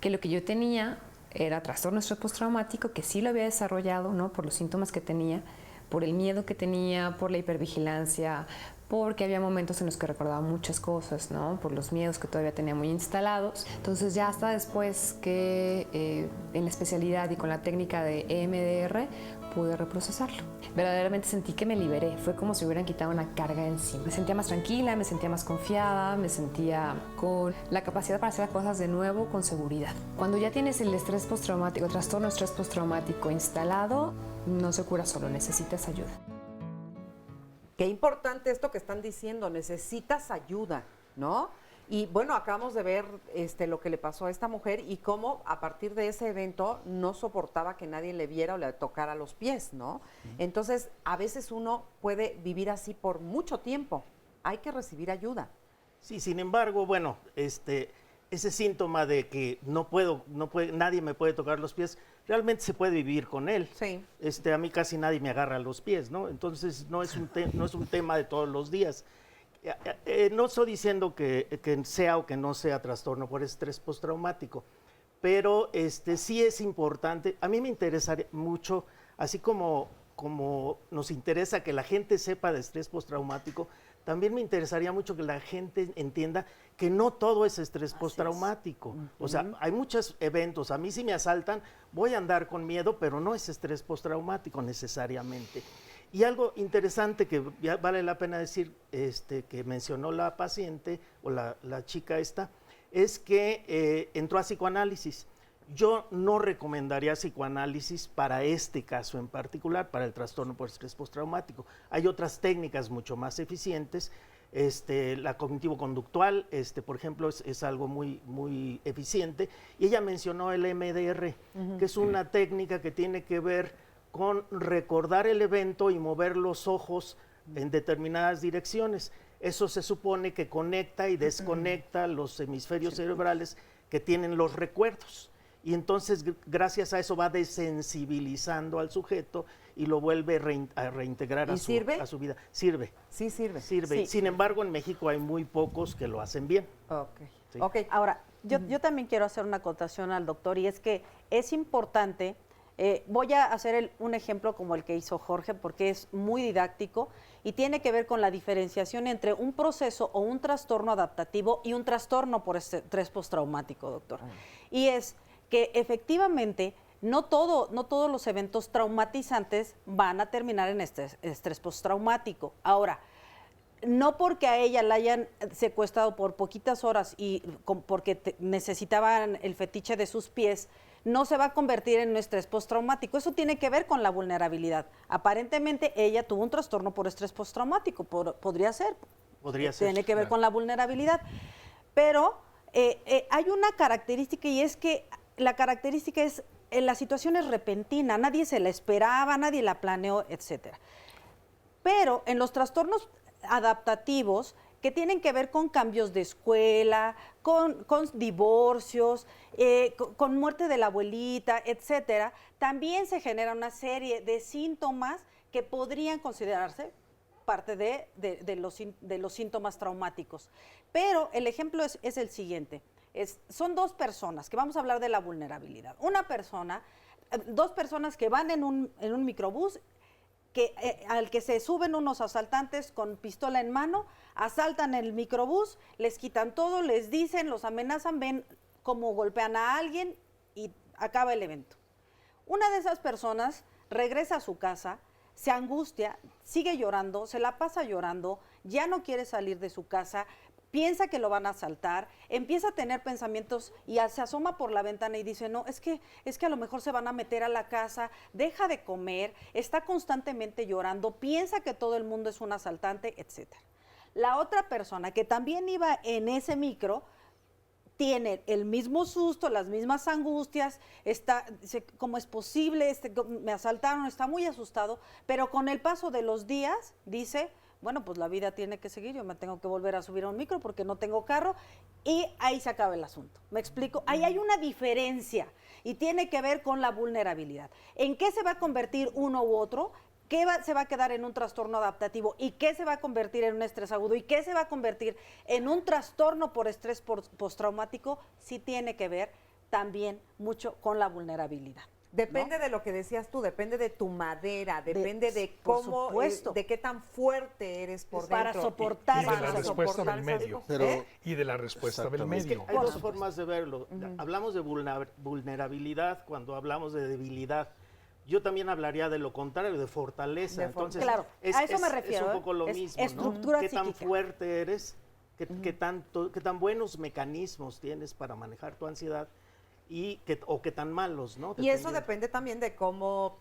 que lo que yo tenía era trastorno estrés postraumático, que sí lo había desarrollado, ¿no? Por los síntomas que tenía, por el miedo que tenía, por la hipervigilancia, porque había momentos en los que recordaba muchas cosas, ¿no? Por los miedos que todavía tenía muy instalados. Entonces ya hasta después que en la especialidad y con la técnica de EMDR pude reprocesarlo. Verdaderamente sentí que me liberé, fue como si hubieran quitado una carga encima. Me sentía más tranquila, me sentía más confiada, me sentía con la capacidad para hacer las cosas de nuevo con seguridad. Cuando ya tienes el estrés postraumático, el trastorno de estrés postraumático instalado, no se cura solo, necesitas ayuda. Qué importante esto que están diciendo, necesitas ayuda, ¿no? Y bueno, acabamos de ver lo que le pasó a esta mujer y cómo a partir de ese evento no soportaba que nadie le viera o le tocara los pies, ¿no? Entonces, a veces uno puede vivir así por mucho tiempo. Hay que recibir ayuda. Sí, sin embargo, bueno, ese síntoma de que nadie me puede tocar los pies, realmente se puede vivir con él. Sí. A mí casi nadie me agarra los pies, ¿no? Entonces no es un tema de todos los días. No estoy diciendo que sea o que no sea trastorno por estrés postraumático, pero sí es importante. A mí me interesaría mucho, así como nos interesa que la gente sepa de estrés postraumático, también me interesaría mucho que la gente entienda que no todo es estrés postraumático. O sea, hay muchos eventos. A mí si me asaltan, voy a andar con miedo, pero no es estrés postraumático necesariamente. Y algo interesante que ya vale la pena decir, que mencionó la paciente o la chica esta, es que entró a psicoanálisis. Yo no recomendaría psicoanálisis para este caso en particular, para el trastorno por estrés postraumático. Hay otras técnicas mucho más eficientes. La cognitivo-conductual, por ejemplo, es algo muy, muy eficiente. Y ella mencionó el MDR, que es una técnica que tiene que ver con recordar el evento y mover los ojos en determinadas direcciones. Eso se supone que conecta y desconecta los hemisferios cerebrales que tienen los recuerdos. Y entonces, gracias a eso, va desensibilizando al sujeto y lo vuelve a reintegrar a su vida. Sirve. Sí, sirve. Sirve. Sí. Sin embargo, en México hay muy pocos que lo hacen bien. Sí. Okay. Ahora, yo también quiero hacer una acotación al doctor, y es que es importante. Voy a hacer un ejemplo como el que hizo Jorge, porque es muy didáctico y tiene que ver con la diferenciación entre un proceso o un trastorno adaptativo y un trastorno por estrés postraumático, doctor. Y es que efectivamente no todos los eventos traumatizantes van a terminar en estrés postraumático. Ahora, no porque a ella la hayan secuestrado por poquitas horas y porque necesitaban el fetiche de sus pies, no se va a convertir en un estrés postraumático. Eso tiene que ver con la vulnerabilidad. Aparentemente ella tuvo un trastorno por estrés postraumático, podría ser. Podría ser. Tiene que ver con la vulnerabilidad. Pero hay una característica, y es que la característica es, la situación es repentina, nadie se la esperaba, nadie la planeó, etcétera. Pero en los trastornos adaptativos, que tienen que ver con cambios de escuela, con divorcios, con muerte de la abuelita, etcétera, también se genera una serie de síntomas que podrían considerarse parte de los síntomas traumáticos. Pero el ejemplo es el siguiente. Son dos personas, que vamos a hablar de la vulnerabilidad. Dos personas que van en un microbús al que se suben unos asaltantes con pistola en mano, asaltan el microbús, les quitan todo, les dicen, los amenazan, ven cómo golpean a alguien y acaba el evento. Una de esas personas regresa a su casa, se angustia, sigue llorando, se la pasa llorando, ya no quiere salir de su casa, piensa que lo van a asaltar, empieza a tener pensamientos y se asoma por la ventana y dice, no, es que a lo mejor se van a meter a la casa, deja de comer, está constantemente llorando, piensa que todo el mundo es un asaltante, etc. La otra persona que también iba en ese micro tiene el mismo susto, las mismas angustias, dice, ¿cómo es posible? Me asaltaron, está muy asustado, pero con el paso de los días dice, bueno, pues la vida tiene que seguir, yo me tengo que volver a subir a un micro porque no tengo carro, y ahí se acaba el asunto. ¿Me explico? Ahí hay una diferencia y tiene que ver con la vulnerabilidad. ¿En qué se va a convertir uno u otro? ¿Qué se va a quedar en un trastorno adaptativo? ¿Y qué se va a convertir en un estrés agudo? ¿Y qué se va a convertir en un trastorno por estrés postraumático? Sí tiene que ver también mucho con la vulnerabilidad. Depende de lo que decías tú, depende de tu madera, depende de cómo, de qué tan fuerte eres por para dentro. Soportar y de la respuesta del medio. Y de la respuesta del medio. Es que hay dos formas de verlo. Hablamos de vulnerabilidad cuando hablamos de debilidad. Yo también hablaría de lo contrario, de fortaleza. Entonces, claro, a eso me refiero. Es un poco lo mismo, estructura ¿no? ¿Qué tan psíquica. fuerte eres? ¿Qué tan buenos mecanismos tienes para manejar tu ansiedad? O qué tan malos, ¿no? Y eso depende también de cómo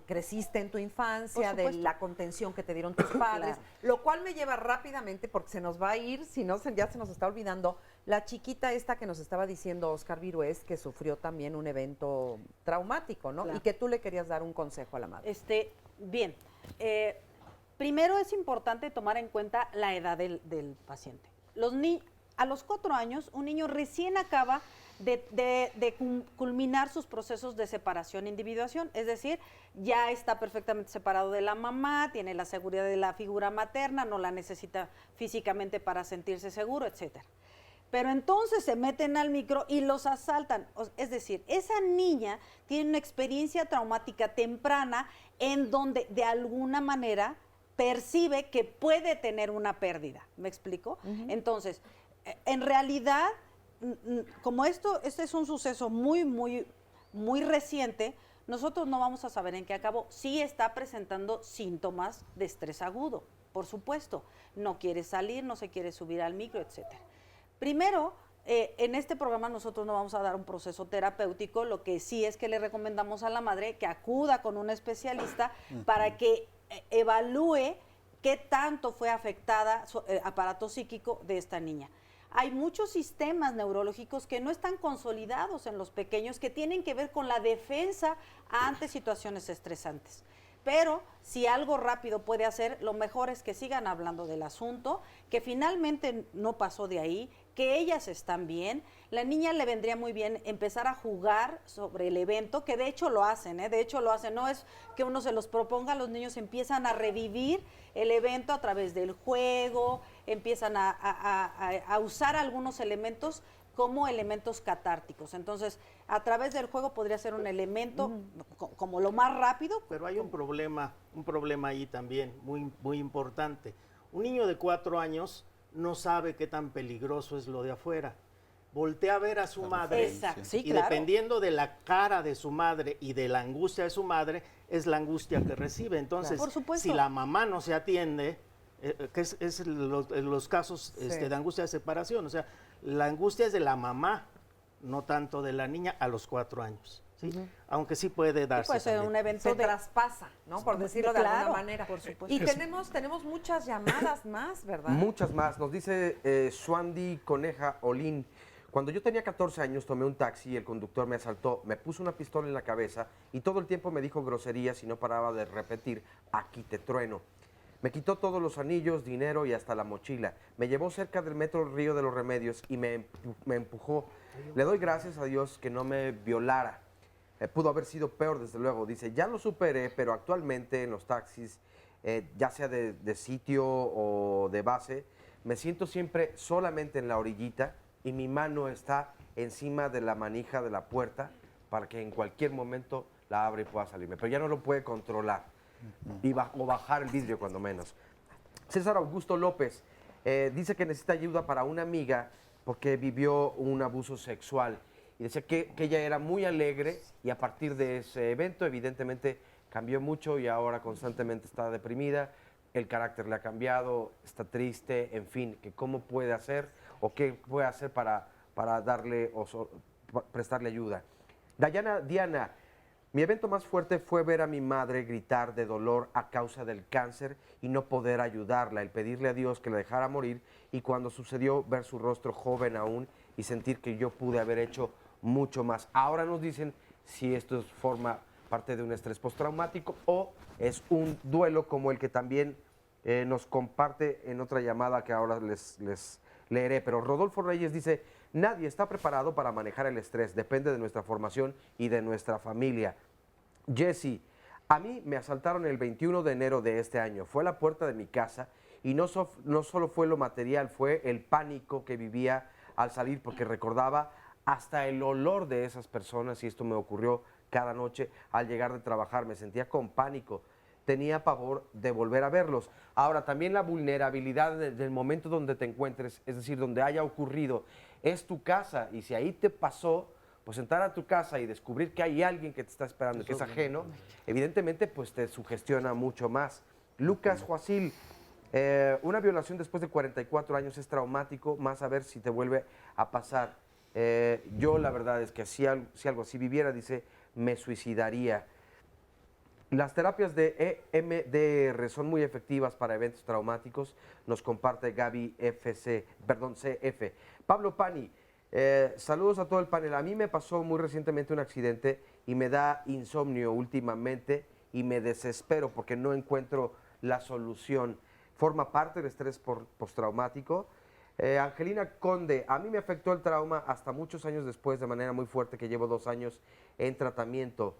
creciste en tu infancia, de la contención que te dieron tus padres, lo cual me lleva rápidamente, porque se nos va a ir, si no ya se nos está olvidando, la chiquita esta que nos estaba diciendo Oscar Virués, que sufrió también un evento traumático, ¿no? Y que tú le querías dar un consejo a la madre. Bien, primero es importante tomar en cuenta la edad del paciente. A los 4 años, un niño recién acaba de culminar sus procesos de separación e individuación, es decir, ya está perfectamente separado de la mamá, tiene la seguridad de la figura materna, no la necesita físicamente para sentirse seguro, etcétera. Pero entonces se meten al micro y los asaltan, es decir, esa niña tiene una experiencia traumática temprana en donde de alguna manera percibe que puede tener una pérdida, ¿me explico? Entonces, en realidad, como este es un suceso muy reciente, nosotros no vamos a saber en qué acabó. Sí está presentando síntomas de estrés agudo, por supuesto. No quiere salir, no se quiere subir al micro, etcétera. Primero, en este programa nosotros no vamos a dar un proceso terapéutico, lo que sí es que le recomendamos a la madre que acuda con un especialista para que evalúe qué tanto fue afectada su aparato psíquico de esta niña. Hay muchos sistemas neurológicos que no están consolidados en los pequeños, que tienen que ver con la defensa ante situaciones estresantes. Pero si algo rápido puede hacer, lo mejor es que sigan hablando del asunto, que finalmente no pasó de ahí, que ellas están bien. La niña le vendría muy bien empezar a jugar sobre el evento, que de hecho lo hacen, no es que uno se los proponga, los niños empiezan a revivir el evento a través del juego, empiezan a usar algunos elementos como elementos catárticos. Entonces, a través del juego podría ser un elemento como lo más rápido. Pero hay un problema ahí también, muy importante. Un niño de 4 años no sabe qué tan peligroso es lo de afuera. Voltea a ver a su madre y dependiendo de la cara de su madre y de la angustia de su madre, es la angustia que recibe. Entonces, si la mamá no se atiende, que es los casos de angustia de separación, o sea, la angustia es de la mamá, no tanto de la niña a los 4 años. ¿Sí? Aunque sí puede darse. Puede ser un evento traspasa, ¿no? Por decirlo de alguna manera. Por supuesto. Y tenemos muchas llamadas más, ¿verdad? Muchas más. Nos dice Suandi Coneja Olín. Cuando yo tenía 14 años tomé un taxi y el conductor me asaltó, me puso una pistola en la cabeza y todo el tiempo me dijo groserías y no paraba de repetir, aquí te trueno. Me quitó todos los anillos, dinero y hasta la mochila. Me llevó cerca del metro Río de los Remedios y me empujó. Le doy gracias a Dios que no me violara. Pudo haber sido peor, desde luego. Dice, ya lo superé, pero actualmente en los taxis, ya sea de sitio o de base, me siento siempre solamente en la orillita y mi mano está encima de la manija de la puerta para que en cualquier momento la abra y pueda salirme. Pero ya no lo puede controlar. o bajar el vidrio cuando menos. César Augusto López dice que necesita ayuda para una amiga porque vivió un abuso sexual. Y decía que ella era muy alegre y a partir de ese evento evidentemente cambió mucho y ahora constantemente está deprimida, el carácter le ha cambiado, está triste, en fin, que cómo puede hacer o qué puede hacer para darle prestarle ayuda. Diana, mi evento más fuerte fue ver a mi madre gritar de dolor a causa del cáncer y no poder ayudarla, el pedirle a Dios que la dejara morir y cuando sucedió ver su rostro joven aún y sentir que yo pude haber hecho mucho más. Ahora nos dicen si esto forma parte de un estrés postraumático o es un duelo como el que también nos comparte en otra llamada que ahora les leeré. Pero Rodolfo Reyes dice, nadie está preparado para manejar el estrés, depende de nuestra formación y de nuestra familia. Jesse, a mí me asaltaron el 21 de enero de este año, fue a la puerta de mi casa y no solo fue lo material, fue el pánico que vivía al salir porque recordaba hasta el olor de esas personas y esto me ocurrió cada noche al llegar de trabajar, me sentía con pánico, tenía pavor de volver a verlos. Ahora, también la vulnerabilidad del momento donde te encuentres, es decir, donde haya ocurrido, es tu casa y si ahí te pasó, pues entrar a tu casa y descubrir que hay alguien que te está esperando, que es ajeno, evidentemente pues te sugestiona mucho más. Lucas Joacil, una violación después de 44 años es traumático, más a ver si te vuelve a pasar. Yo la verdad es que si algo así viviera, dice, me suicidaría. Las terapias de EMDR son muy efectivas para eventos traumáticos, nos comparte Gaby CF. Pablo Pani, saludos a todo el panel. A mí me pasó muy recientemente un accidente y me da insomnio últimamente y me desespero porque no encuentro la solución. Forma parte del estrés postraumático. Angelina Conde, a mí me afectó el trauma hasta muchos años después de manera muy fuerte que llevo 2 años en tratamiento.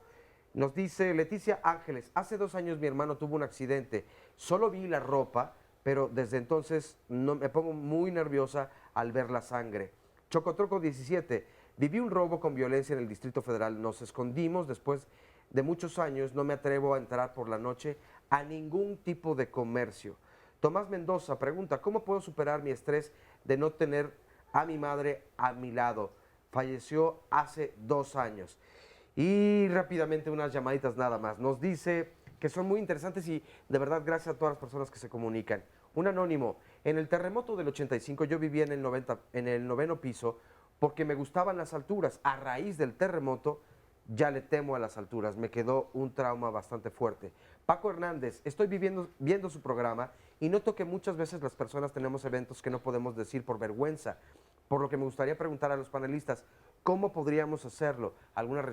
Nos dice Leticia Ángeles, hace 2 años mi hermano tuvo un accidente, solo vi la ropa, pero desde entonces me pongo muy nerviosa al ver la sangre. Chocotroco 17, viví un robo con violencia en el Distrito Federal, nos escondimos, después de muchos años no me atrevo a entrar por la noche a ningún tipo de comercio. Tomás Mendoza pregunta, ¿cómo puedo superar mi estrés de no tener a mi madre a mi lado? Falleció hace 2 años. Y rápidamente unas llamaditas nada más. Nos dice que son muy interesantes y de verdad gracias a todas las personas que se comunican. Un anónimo, en el terremoto del 85 yo vivía en el 9º piso porque me gustaban las alturas. A raíz del terremoto ya le temo a las alturas. Me quedó un trauma bastante fuerte. Paco Hernández, estoy viendo su programa y noto que muchas veces las personas tenemos eventos que no podemos decir por vergüenza. Por lo que me gustaría preguntar a los panelistas, ¿cómo podríamos hacerlo? ¿Alguna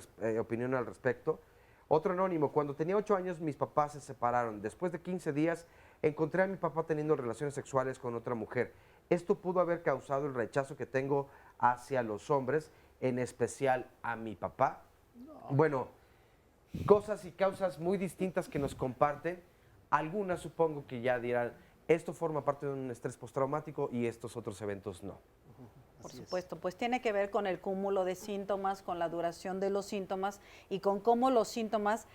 opinión al respecto? Otro anónimo, cuando tenía 8 años mis papás se separaron. Después de 15 días encontré a mi papá teniendo relaciones sexuales con otra mujer. Esto pudo haber causado el rechazo que tengo hacia los hombres, en especial a mi papá. No. Bueno, cosas y causas muy distintas que nos comparten. Algunas supongo que ya dirán, esto forma parte de un estrés postraumático y estos otros eventos no. Por supuesto, pues tiene que ver con el cúmulo de síntomas, con la duración de los síntomas y con cómo los síntomas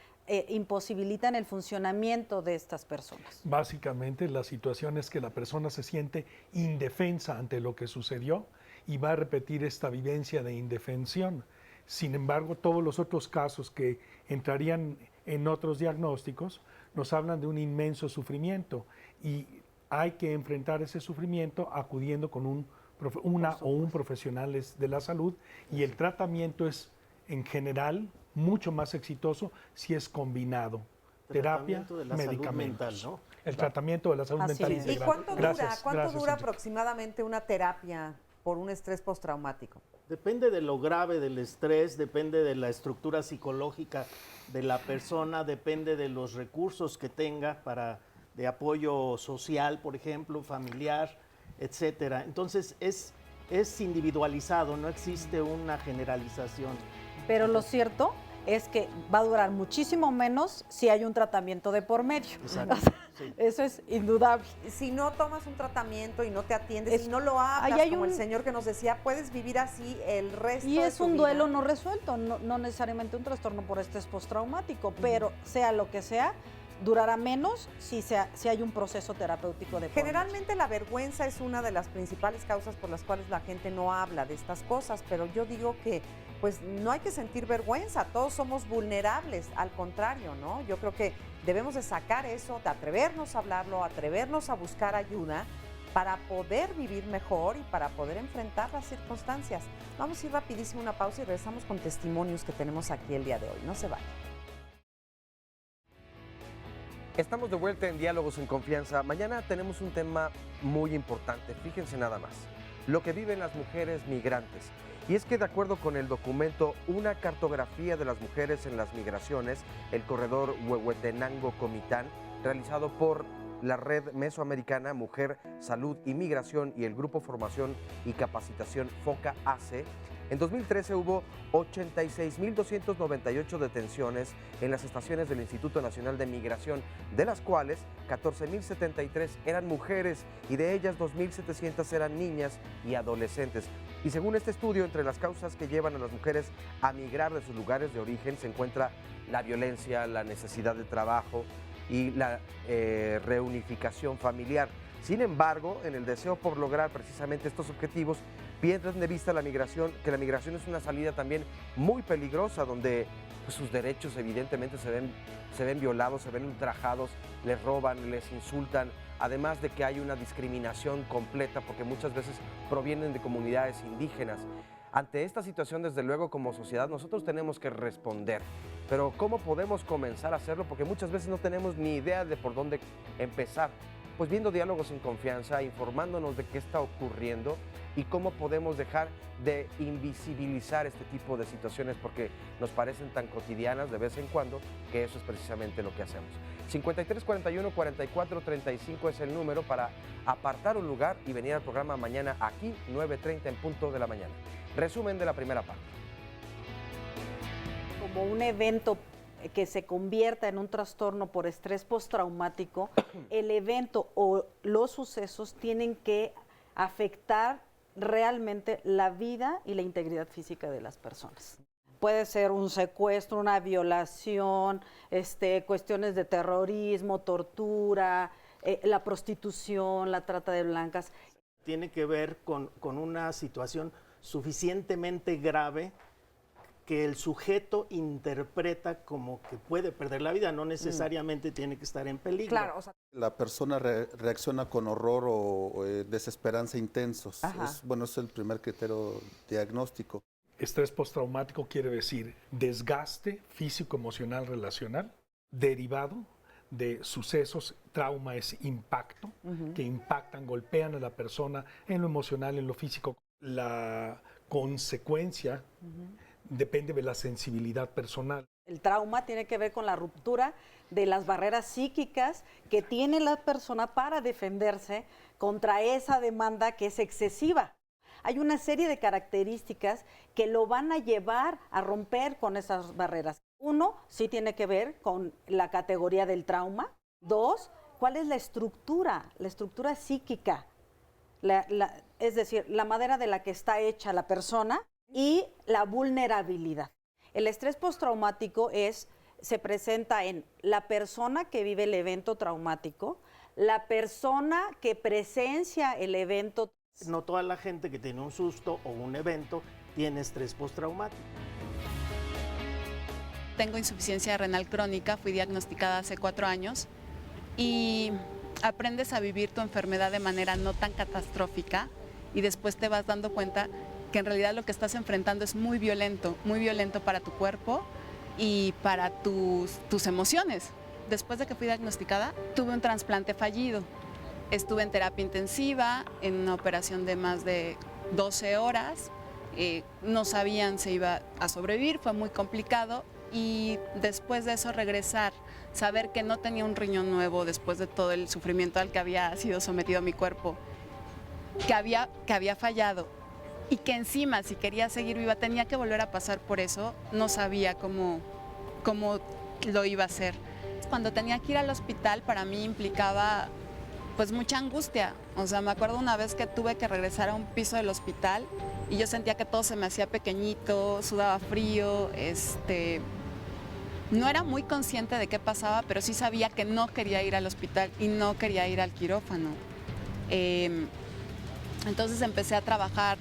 imposibilitan el funcionamiento de estas personas. Básicamente la situación es que la persona se siente indefensa ante lo que sucedió y va a repetir esta vivencia de indefensión. Sin embargo, todos los otros casos que entrarían en otros diagnósticos nos hablan de un inmenso sufrimiento y hay que enfrentar ese sufrimiento acudiendo con un profesional de la salud y el tratamiento es en general mucho más exitoso si es combinado. Terapia, medicamentos. ¿No? El tratamiento de la salud mental. ¿Y cuánto dura aproximadamente una terapia por un estrés postraumático? Depende de lo grave del estrés, depende de la estructura psicológica de la persona, depende de los recursos que tenga de apoyo social, por ejemplo, familiar, etcétera. Entonces es individualizado, no existe una generalización. Pero lo cierto es que va a durar muchísimo menos si hay un tratamiento de por medio. Exacto. Sí. Eso es indudable. Si no tomas un tratamiento y no te atiendes, y no lo hablas, como el señor que nos decía, puedes vivir así el resto de tu vida. Y es un duelo no resuelto, no necesariamente un trastorno por estrés postraumático, pero sea lo que sea, durará menos si hay un proceso terapéutico de por medio. Generalmente la vergüenza es una de las principales causas por las cuales la gente no habla de estas cosas, pero yo digo que pues no hay que sentir vergüenza, todos somos vulnerables, al contrario, ¿no? Yo creo que debemos de sacar eso, de atrevernos a hablarlo, atrevernos a buscar ayuda para poder vivir mejor y para poder enfrentar las circunstancias. Vamos a ir rapidísimo a una pausa y regresamos con testimonios que tenemos aquí el día de hoy. No se vayan. Estamos de vuelta en Diálogos en Confianza. Mañana tenemos un tema muy importante, fíjense nada más, lo que viven las mujeres migrantes. Y es que de acuerdo con el documento Una cartografía de las mujeres en las migraciones, el corredor Huehuetenango-Comitán, realizado por la Red Mesoamericana Mujer, Salud y Migración y el Grupo Formación y Capacitación FOCA-AC, en 2013 hubo 86.298 detenciones en las estaciones del Instituto Nacional de Migración, de las cuales 14.073 eran mujeres y de ellas 2.700 eran niñas y adolescentes. Y según este estudio, entre las causas que llevan a las mujeres a migrar de sus lugares de origen se encuentra la violencia, la necesidad de trabajo y la reunificación familiar. Sin embargo, en el deseo por lograr precisamente estos objetivos, pierden de vista la migración, que la migración es una salida también muy peligrosa, donde pues, sus derechos evidentemente se ven violados, se ven ultrajados, les roban, les insultan, además de que hay una discriminación completa, porque muchas veces provienen de comunidades indígenas. Ante esta situación, desde luego, como sociedad, nosotros tenemos que responder. Pero ¿cómo podemos comenzar a hacerlo? Porque muchas veces no tenemos ni idea de por dónde empezar. Pues viendo Diálogos en Confianza, informándonos de qué está ocurriendo y cómo podemos dejar de invisibilizar este tipo de situaciones porque nos parecen tan cotidianas de vez en cuando, que eso es precisamente lo que hacemos. 5341-4435 es el número para apartar un lugar y venir al programa mañana aquí, 9:30 en punto de la mañana. Resumen de la primera parte. Como un evento que se convierta en un trastorno por estrés postraumático, el evento o los sucesos tienen que afectar realmente la vida y la integridad física de las personas. Puede ser un secuestro, una violación, cuestiones de terrorismo, tortura, la prostitución, la trata de blancas. Tiene que ver con una situación suficientemente grave que el sujeto interpreta como que puede perder la vida, no necesariamente tiene que estar en peligro. Claro, o sea, La persona reacciona con horror o desesperanza intensos. Es el primer criterio diagnóstico. Estrés postraumático quiere decir desgaste físico, emocional, relacional, derivado de sucesos. Trauma es impacto, que impactan, golpean a la persona en lo emocional, en lo físico. La consecuencia depende de la sensibilidad personal. El trauma tiene que ver con la ruptura de las barreras psíquicas que tiene la persona para defenderse contra esa demanda que es excesiva. Hay una serie de características que lo van a llevar a romper con esas barreras. Uno, sí tiene que ver con la categoría del trauma. Dos, ¿cuál es la estructura psíquica? Es decir, la madera de la que está hecha la persona y la vulnerabilidad. El estrés postraumático se presenta en la persona que vive el evento traumático, la persona que presencia el evento. No toda la gente que tiene un susto o un evento tiene estrés postraumático. Tengo insuficiencia renal crónica, fui diagnosticada hace 4 años y aprendes a vivir tu enfermedad de manera no tan catastrófica y después te vas dando cuenta que en realidad lo que estás enfrentando es muy violento para tu cuerpo y para tus emociones. Después de que fui diagnosticada, tuve un trasplante fallido. Estuve en terapia intensiva, en una operación de más de 12 horas. No sabían si iba a sobrevivir, fue muy complicado. Y después de eso regresar, saber que no tenía un riñón nuevo después de todo el sufrimiento al que había sido sometido mi cuerpo, que había fallado. Y que encima, si quería seguir viva, tenía que volver a pasar por eso. No sabía cómo lo iba a hacer. Cuando tenía que ir al hospital, para mí implicaba pues mucha angustia. O sea, me acuerdo una vez que tuve que regresar a un piso del hospital y yo sentía que todo se me hacía pequeñito, sudaba frío, No era muy consciente de qué pasaba, pero sí sabía que no quería ir al hospital y no quería ir al quirófano. Entonces empecé a trabajar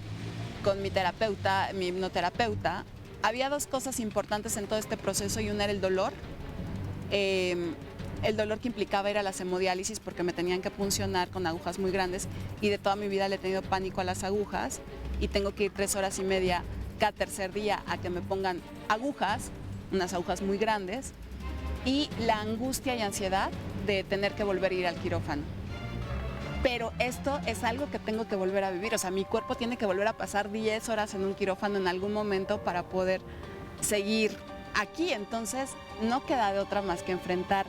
con mi terapeuta, mi hipnoterapeuta. Había dos cosas importantes en todo este proceso y una era el dolor. El dolor que implicaba ir a las hemodiálisis porque me tenían que puncionar con agujas muy grandes y de toda mi vida le he tenido pánico a las agujas y tengo que ir 3 horas y media cada tercer día a que me pongan agujas, unas agujas muy grandes, y la angustia y ansiedad de tener que volver a ir al quirófano. Pero esto es algo que tengo que volver a vivir, o sea, mi cuerpo tiene que volver a pasar 10 horas en un quirófano en algún momento para poder seguir aquí, entonces no queda de otra más que enfrentar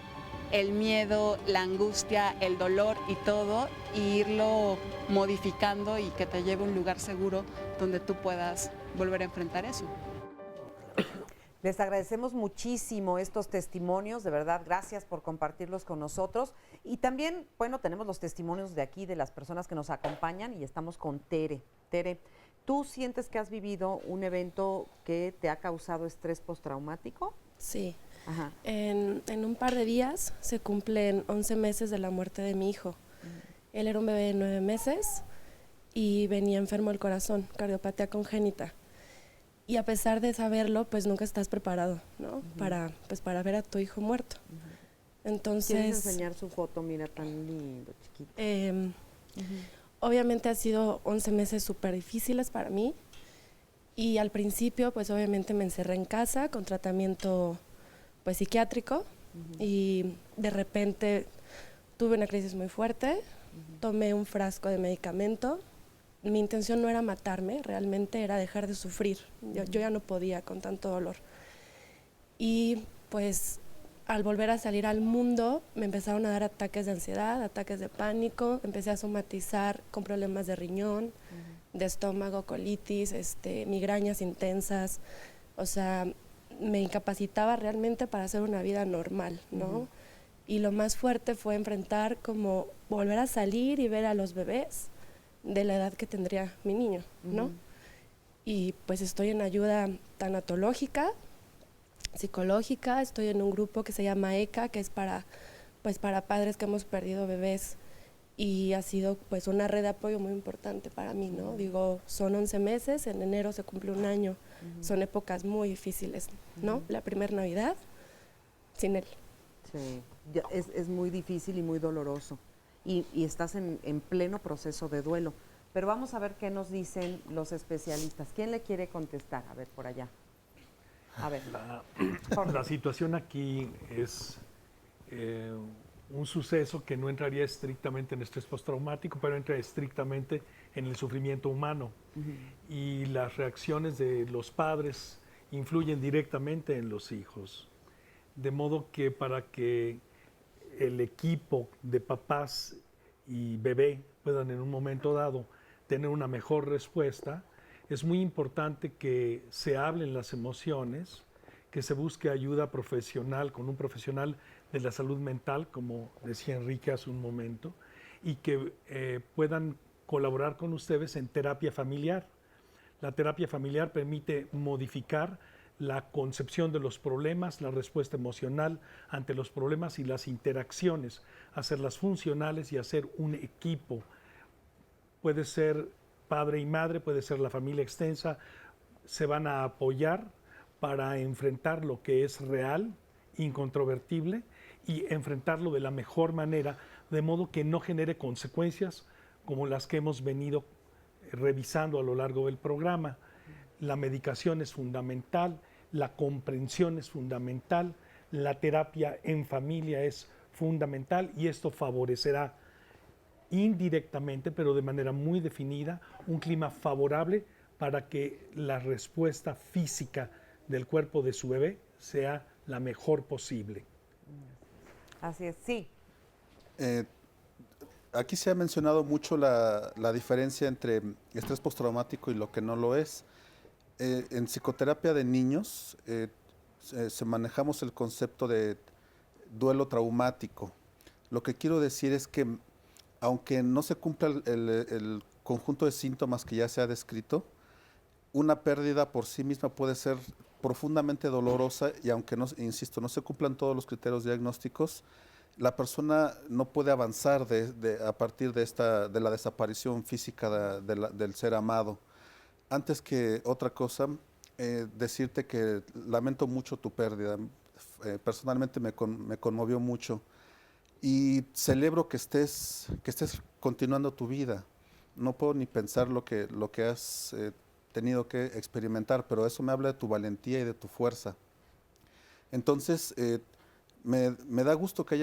el miedo, la angustia, el dolor y todo, e irlo modificando y que te lleve a un lugar seguro donde tú puedas volver a enfrentar eso. Les agradecemos muchísimo estos testimonios, de verdad, gracias por compartirlos con nosotros. Y también, bueno, tenemos los testimonios de aquí, de las personas que nos acompañan, y estamos con Tere. Tere, ¿tú sientes que has vivido un evento que te ha causado estrés postraumático? Sí. Ajá. En un par de días se cumplen 11 meses de la muerte de mi hijo. Él era un bebé de 9 meses y venía enfermo del corazón, cardiopatía congénita. Y a pesar de saberlo, pues nunca estás preparado, ¿no? Para ver a tu hijo muerto. Entonces, ¿quieres enseñar su foto? Mira, tan lindo, chiquito. Obviamente ha sido 11 meses súper difíciles para mí. Y al principio, pues obviamente me encerré en casa con tratamiento pues psiquiátrico. Y de repente tuve una crisis muy fuerte. Tomé un frasco de medicamento. Mi intención no era matarme, realmente era dejar de sufrir. Yo ya no podía con tanto dolor. Y pues al volver a salir al mundo me empezaron a dar ataques de ansiedad, ataques de pánico, empecé a somatizar con problemas de riñón, de estómago, colitis, migrañas intensas. O sea, me incapacitaba realmente para hacer una vida normal, ¿no? Y lo más fuerte fue enfrentar como volver a salir y ver a los bebés de la edad que tendría mi niño, ¿no? Y pues estoy en ayuda tanatológica, psicológica, estoy en un grupo que se llama ECA, que es para padres que hemos perdido bebés, y ha sido pues una red de apoyo muy importante para mí, ¿no? Digo, son 11 meses, en enero se cumple un año, son épocas muy difíciles, ¿no? La primera Navidad sin él. Sí, es muy difícil y muy doloroso. Y estás en pleno proceso de duelo. Pero vamos a ver qué nos dicen los especialistas. ¿Quién le quiere contestar? A ver, por allá. A ver. La situación aquí es un suceso que no entraría estrictamente en estrés postraumático, pero entra estrictamente en el sufrimiento humano. Y las reacciones de los padres influyen directamente en los hijos. De modo que para que el equipo de papás y bebé puedan en un momento dado tener una mejor respuesta, es muy importante que se hablen las emociones, que se busque ayuda profesional con un profesional de la salud mental, como decía Enrique hace un momento, y que puedan colaborar con ustedes en terapia familiar. La terapia familiar permite modificar la concepción de los problemas, la respuesta emocional ante los problemas y las interacciones, hacerlas funcionales y hacer un equipo. Puede ser padre y madre, puede ser la familia extensa, se van a apoyar para enfrentar lo que es real, incontrovertible, y enfrentarlo de la mejor manera, de modo que no genere consecuencias como las que hemos venido revisando a lo largo del programa. La medicación es fundamental, la comprensión es fundamental, la terapia en familia es fundamental, y esto favorecerá indirectamente, pero de manera muy definida, un clima favorable para que la respuesta física del cuerpo de su bebé sea la mejor posible. Así es, sí. Aquí se ha mencionado mucho la diferencia entre estrés postraumático y lo que no lo es. En psicoterapia de niños se manejamos el concepto de duelo traumático. Lo que quiero decir es que aunque no se cumpla el conjunto de síntomas que ya se ha descrito, una pérdida por sí misma puede ser profundamente dolorosa y aunque, no, insisto, no se cumplan todos los criterios diagnósticos, la persona no puede avanzar a partir de la desaparición física del ser amado. Antes que otra cosa, decirte que lamento mucho tu pérdida. Personalmente me conmovió mucho y celebro que estés continuando tu vida. No puedo ni pensar lo que has tenido que experimentar, pero eso me habla de tu valentía y de tu fuerza. Entonces, me da gusto que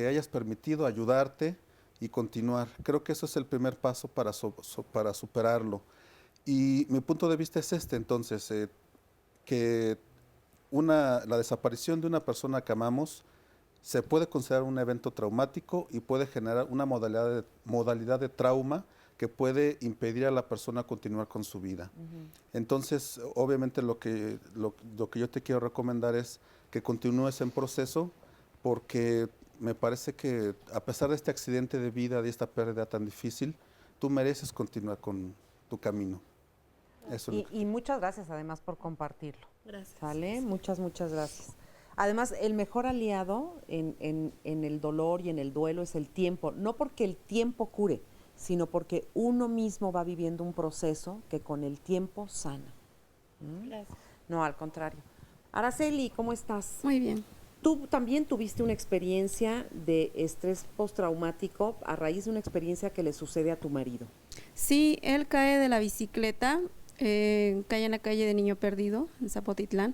hayas permitido ayudarte y continuar. Creo que eso es el primer paso para superarlo. Y mi punto de vista es entonces, que la desaparición de una persona que amamos se puede considerar un evento traumático y puede generar una modalidad de trauma que puede impedir a la persona continuar con su vida. Entonces, obviamente lo que yo te quiero recomendar es que continúes en proceso, porque me parece que a pesar de este accidente de vida, de esta pérdida tan difícil, tú mereces continuar con tu camino. Eso y muchas gracias además por compartirlo. Gracias. ¿Sale? Muchas gracias. Además, el mejor aliado en el dolor y en el duelo es el tiempo. No porque el tiempo cure, sino porque uno mismo va viviendo un proceso que con el tiempo sana. Gracias. No, al contrario. Araceli, ¿cómo estás? Muy bien. Tú también tuviste una experiencia de estrés postraumático a raíz de una experiencia que le sucede a tu marido. Sí, él cae de la bicicleta, cae en la calle de Niño Perdido, en Zapotitlán,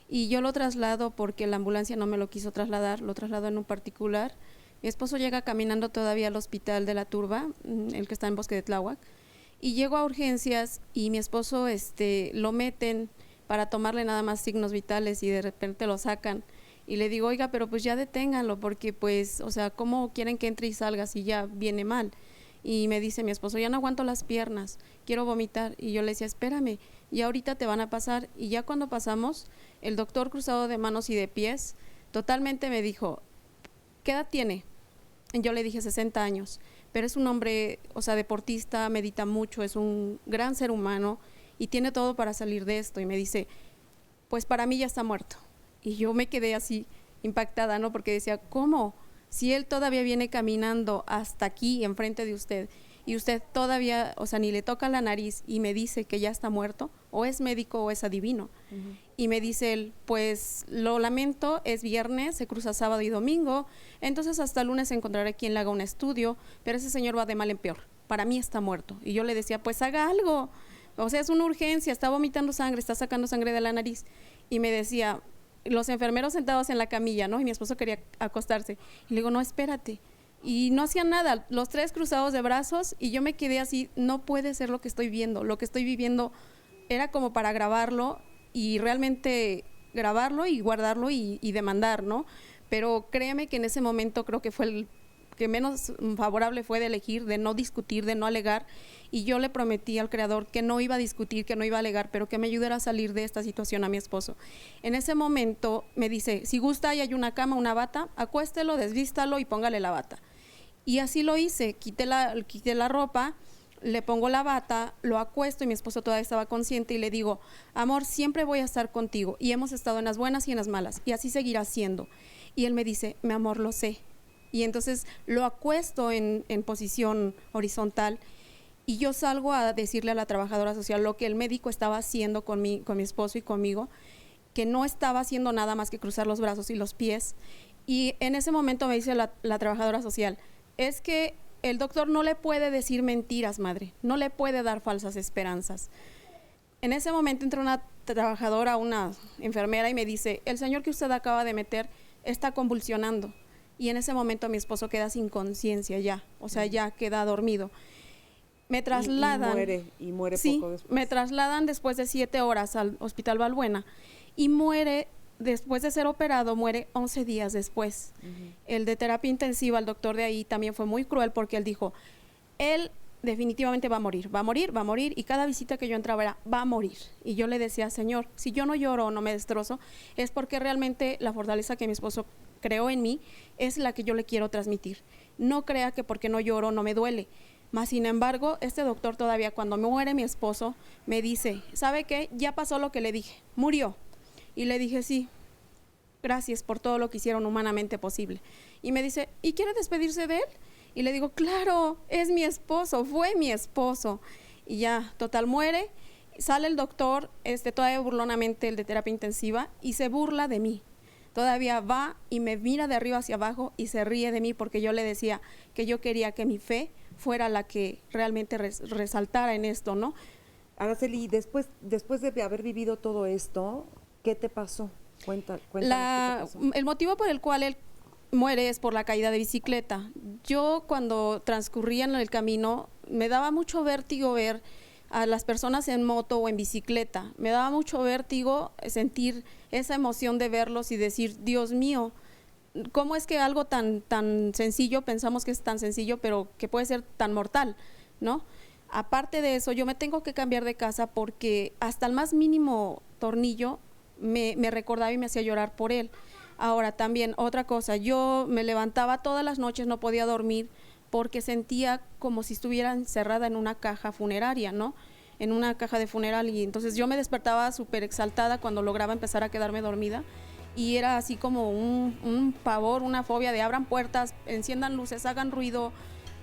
y yo lo traslado porque la ambulancia no me lo quiso trasladar, lo trasladó en un particular. Mi esposo llega caminando todavía al hospital de La Turba, el que está en Bosque de Tláhuac, y llego a urgencias y mi esposo lo meten para tomarle nada más signos vitales y de repente lo sacan. Y le digo, oiga, pero pues ya deténganlo porque pues, o sea, ¿cómo quieren que entre y salga si ya viene mal? Y me dice mi esposo, ya no aguanto las piernas, quiero vomitar. Y yo le decía, espérame, y ahorita te van a pasar. Y ya cuando pasamos, el doctor cruzado de manos y de pies, totalmente me dijo, ¿qué edad tiene? Y yo le dije 60 años, pero es un hombre, o sea, deportista, medita mucho, es un gran ser humano y tiene todo para salir de esto. Y me dice, pues para mí ya está muerto. Y yo me quedé así impactada, ¿no? Porque decía, ¿cómo? Si él todavía viene caminando hasta aquí, enfrente de usted, y usted todavía, o sea, ni le toca la nariz y me dice que ya está muerto, o es médico o es adivino. Y me dice él, pues lo lamento, es viernes, se cruza sábado y domingo, entonces hasta el lunes encontraré quien le haga un estudio, pero ese señor va de mal en peor, para mí está muerto. Y yo le decía, pues haga algo, o sea, es una urgencia, está vomitando sangre, está sacando sangre de la nariz. Y me decía, los enfermeros sentados en la camilla, ¿no? Y mi esposo quería acostarse. Y le digo, no, espérate. Y no hacían nada, los tres cruzados de brazos, y yo me quedé así, no puede ser lo que estoy viendo. Lo que estoy viviendo era como para grabarlo, y realmente grabarlo y guardarlo y demandar, ¿no? Pero créeme que en ese momento creo que fue el que menos favorable fue de elegir, de no discutir, de no alegar, y yo le prometí al creador que no iba a discutir, que no iba a alegar, pero que me ayudara a salir de esta situación a mi esposo. En ese momento me dice, si gusta, ahí hay una cama, una bata, acuéstelo, desvístalo y póngale la bata. Y así lo hice, quité la ropa, le pongo la bata, lo acuesto y mi esposo todavía estaba consciente y le digo, amor, siempre voy a estar contigo y hemos estado en las buenas y en las malas y así seguirá siendo. Y él me dice, mi amor, lo sé. Y entonces lo acuesto en posición horizontal y yo salgo a decirle a la trabajadora social lo que el médico estaba haciendo con mi esposo y conmigo, que no estaba haciendo nada más que cruzar los brazos y los pies. Y en ese momento me dice la trabajadora social, es que el doctor no le puede decir mentiras, madre, no le puede dar falsas esperanzas. En ese momento entra una trabajadora, una enfermera y me dice, el señor que usted acaba de meter está convulsionando. Y en ese momento mi esposo queda sin conciencia ya, o sea, ya queda dormido. Me trasladan. Y muere sí, poco después. me trasladan después de 7 horas al Hospital Balbuena y muere, después de ser operado, muere 11 días después. El de terapia intensiva, el doctor de ahí también fue muy cruel porque él dijo, él definitivamente va a morir, va a morir, va a morir, y cada visita que yo entraba era, va a morir. Y yo le decía, Señor, si yo no lloro o no me destrozo, es porque realmente la fortaleza que mi esposo creó en mí es la que yo le quiero transmitir. No crea que porque no lloro no me duele. Mas, sin embargo, este doctor todavía cuando muere mi esposo me dice, ¿sabe qué? Ya pasó lo que le dije, murió. Y le dije, sí, gracias por todo lo que hicieron humanamente posible. Y me dice, ¿y quiere despedirse de él? Y le digo, claro, es mi esposo, fue mi esposo. Y ya, total, muere. Sale el doctor, todavía burlonamente, el de terapia intensiva, y se burla de mí. Todavía va y me mira de arriba hacia abajo y se ríe de mí porque yo le decía que yo quería que mi fe fuera la que realmente resaltara en esto, ¿no? Araceli, después de haber vivido todo esto, ¿qué te pasó? Cuéntanos qué te pasó. El motivo por el cual él muere es por la caída de bicicleta. Yo cuando transcurría en el camino me daba mucho vértigo ver a las personas en moto o en bicicleta. Me daba mucho vértigo sentir esa emoción de verlos y decir, Dios mío, ¿cómo es que algo tan sencillo, pensamos que es tan sencillo, pero que puede ser tan mortal, ¿no? Aparte de eso, yo me tengo que cambiar de casa porque hasta el más mínimo tornillo me recordaba y me hacía llorar por él. Ahora también, otra cosa, yo me levantaba todas las noches, no podía dormir porque sentía como si estuviera encerrada en una caja funeraria, ¿no? En una caja de funeral, y entonces yo me despertaba súper exaltada cuando lograba empezar a quedarme dormida, y era así como un pavor, una fobia de abran puertas, enciendan luces, hagan ruido.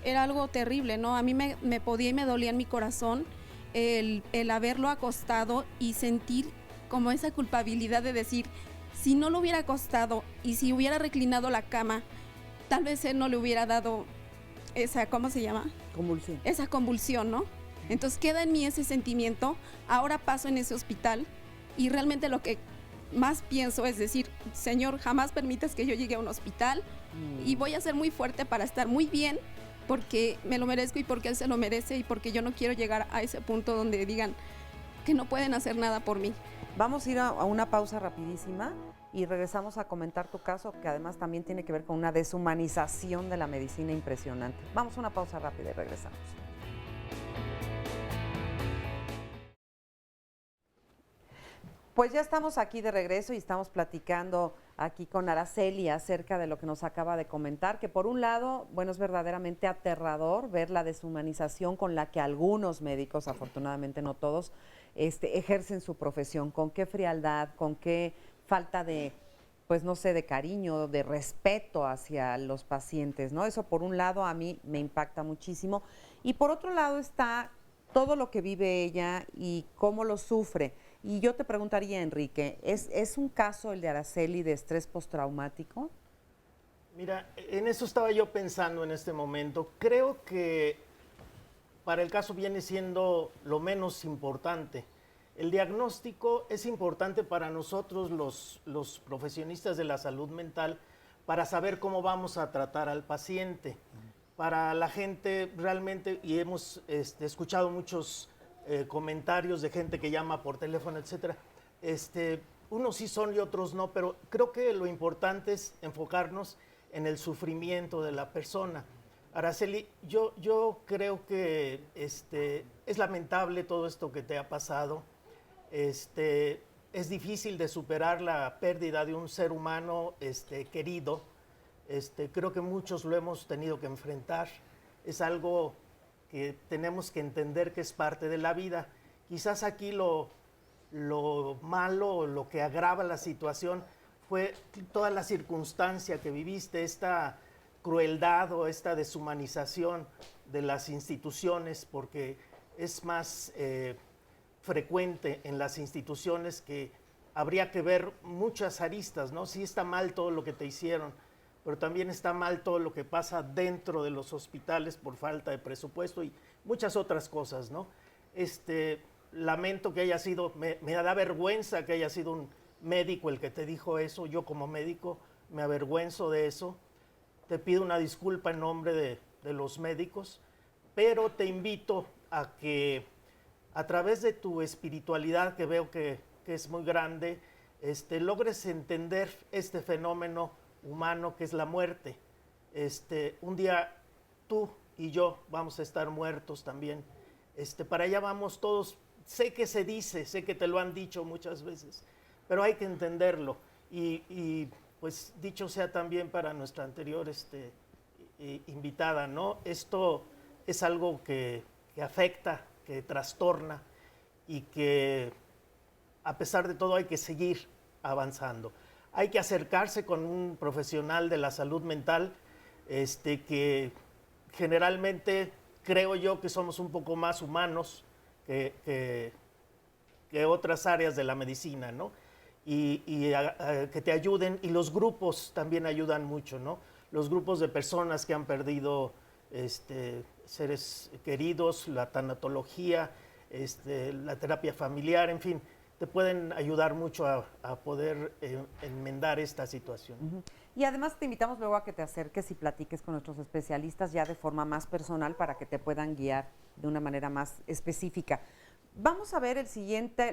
Era algo terrible, ¿no? A mí me podía y me dolía en mi corazón el haberlo acostado y sentir como esa culpabilidad de decir, si no lo hubiera acostado y si hubiera reclinado la cama, tal vez él no le hubiera dado esa, ¿cómo se llama? Convulsión. Esa convulsión, ¿no? Entonces queda en mí ese sentimiento. Ahora paso en ese hospital y realmente lo que más pienso es decir, Señor, jamás permitas que yo llegue a un hospital y voy a ser muy fuerte para estar muy bien porque me lo merezco y porque él se lo merece y porque yo no quiero llegar a ese punto donde digan que no pueden hacer nada por mí. Vamos a ir a una pausa rapidísima y regresamos a comentar tu caso, que además también tiene que ver con una deshumanización de la medicina impresionante. Vamos a una pausa rápida y regresamos. Pues ya estamos aquí de regreso y estamos platicando aquí con Araceli acerca de lo que nos acaba de comentar, que por un lado, bueno, es verdaderamente aterrador ver la deshumanización con la que algunos médicos, afortunadamente no todos, ejercen su profesión, con qué frialdad, con qué falta de, pues no sé, de cariño, de respeto hacia los pacientes, ¿no? Eso por un lado a mí me impacta muchísimo. Y por otro lado está todo lo que vive ella y cómo lo sufre. Y yo te preguntaría, Enrique, ¿es un caso el de Araceli de estrés postraumático? Mira, en eso estaba yo pensando en este momento. Creo que para el caso viene siendo lo menos importante. El diagnóstico es importante para nosotros los profesionistas de la salud mental para saber cómo vamos a tratar al paciente. Para la gente realmente, y hemos escuchado muchos comentarios de gente que llama por teléfono, etcétera. Unos sí son y otros no, pero creo que lo importante es enfocarnos en el sufrimiento de la persona. Araceli, yo creo que es lamentable todo esto que te ha pasado. Es difícil de superar la pérdida de un ser humano querido. Creo que muchos lo hemos tenido que enfrentar. Es algo que tenemos que entender que es parte de la vida. Quizás aquí lo malo, lo que agrava la situación fue toda la circunstancia que viviste, esta crueldad o esta deshumanización de las instituciones, porque es más frecuente en las instituciones que habría que ver muchas aristas, ¿no? Sí está mal todo lo que te hicieron, pero también está mal todo lo que pasa dentro de los hospitales por falta de presupuesto y muchas otras cosas, ¿no? Lamento que haya sido, me da vergüenza que haya sido un médico el que te dijo eso. Yo como médico me avergüenzo de eso. Te pido una disculpa en nombre de los médicos, pero te invito a que a través de tu espiritualidad, que veo que es muy grande, logres entender este fenómeno humano que es la muerte. Un día tú y yo vamos a estar muertos también. Para allá vamos todos. Sé que se dice, sé que te lo han dicho muchas veces, pero hay que entenderlo. Y pues dicho sea también para nuestra anterior invitada, ¿no? Esto es algo que afecta, que trastorna y que a pesar de todo hay que seguir avanzando. Hay que acercarse con un profesional de la salud mental, que generalmente creo yo que somos un poco más humanos que otras áreas de la medicina, ¿no? Y que te ayuden, y los grupos también ayudan mucho, ¿no? Los grupos de personas que han perdido seres queridos, la tanatología, la terapia familiar, en fin, te pueden ayudar mucho a poder enmendar esta situación. Y además te invitamos luego a que te acerques y platiques con nuestros especialistas ya de forma más personal para que te puedan guiar de una manera más específica. Vamos a ver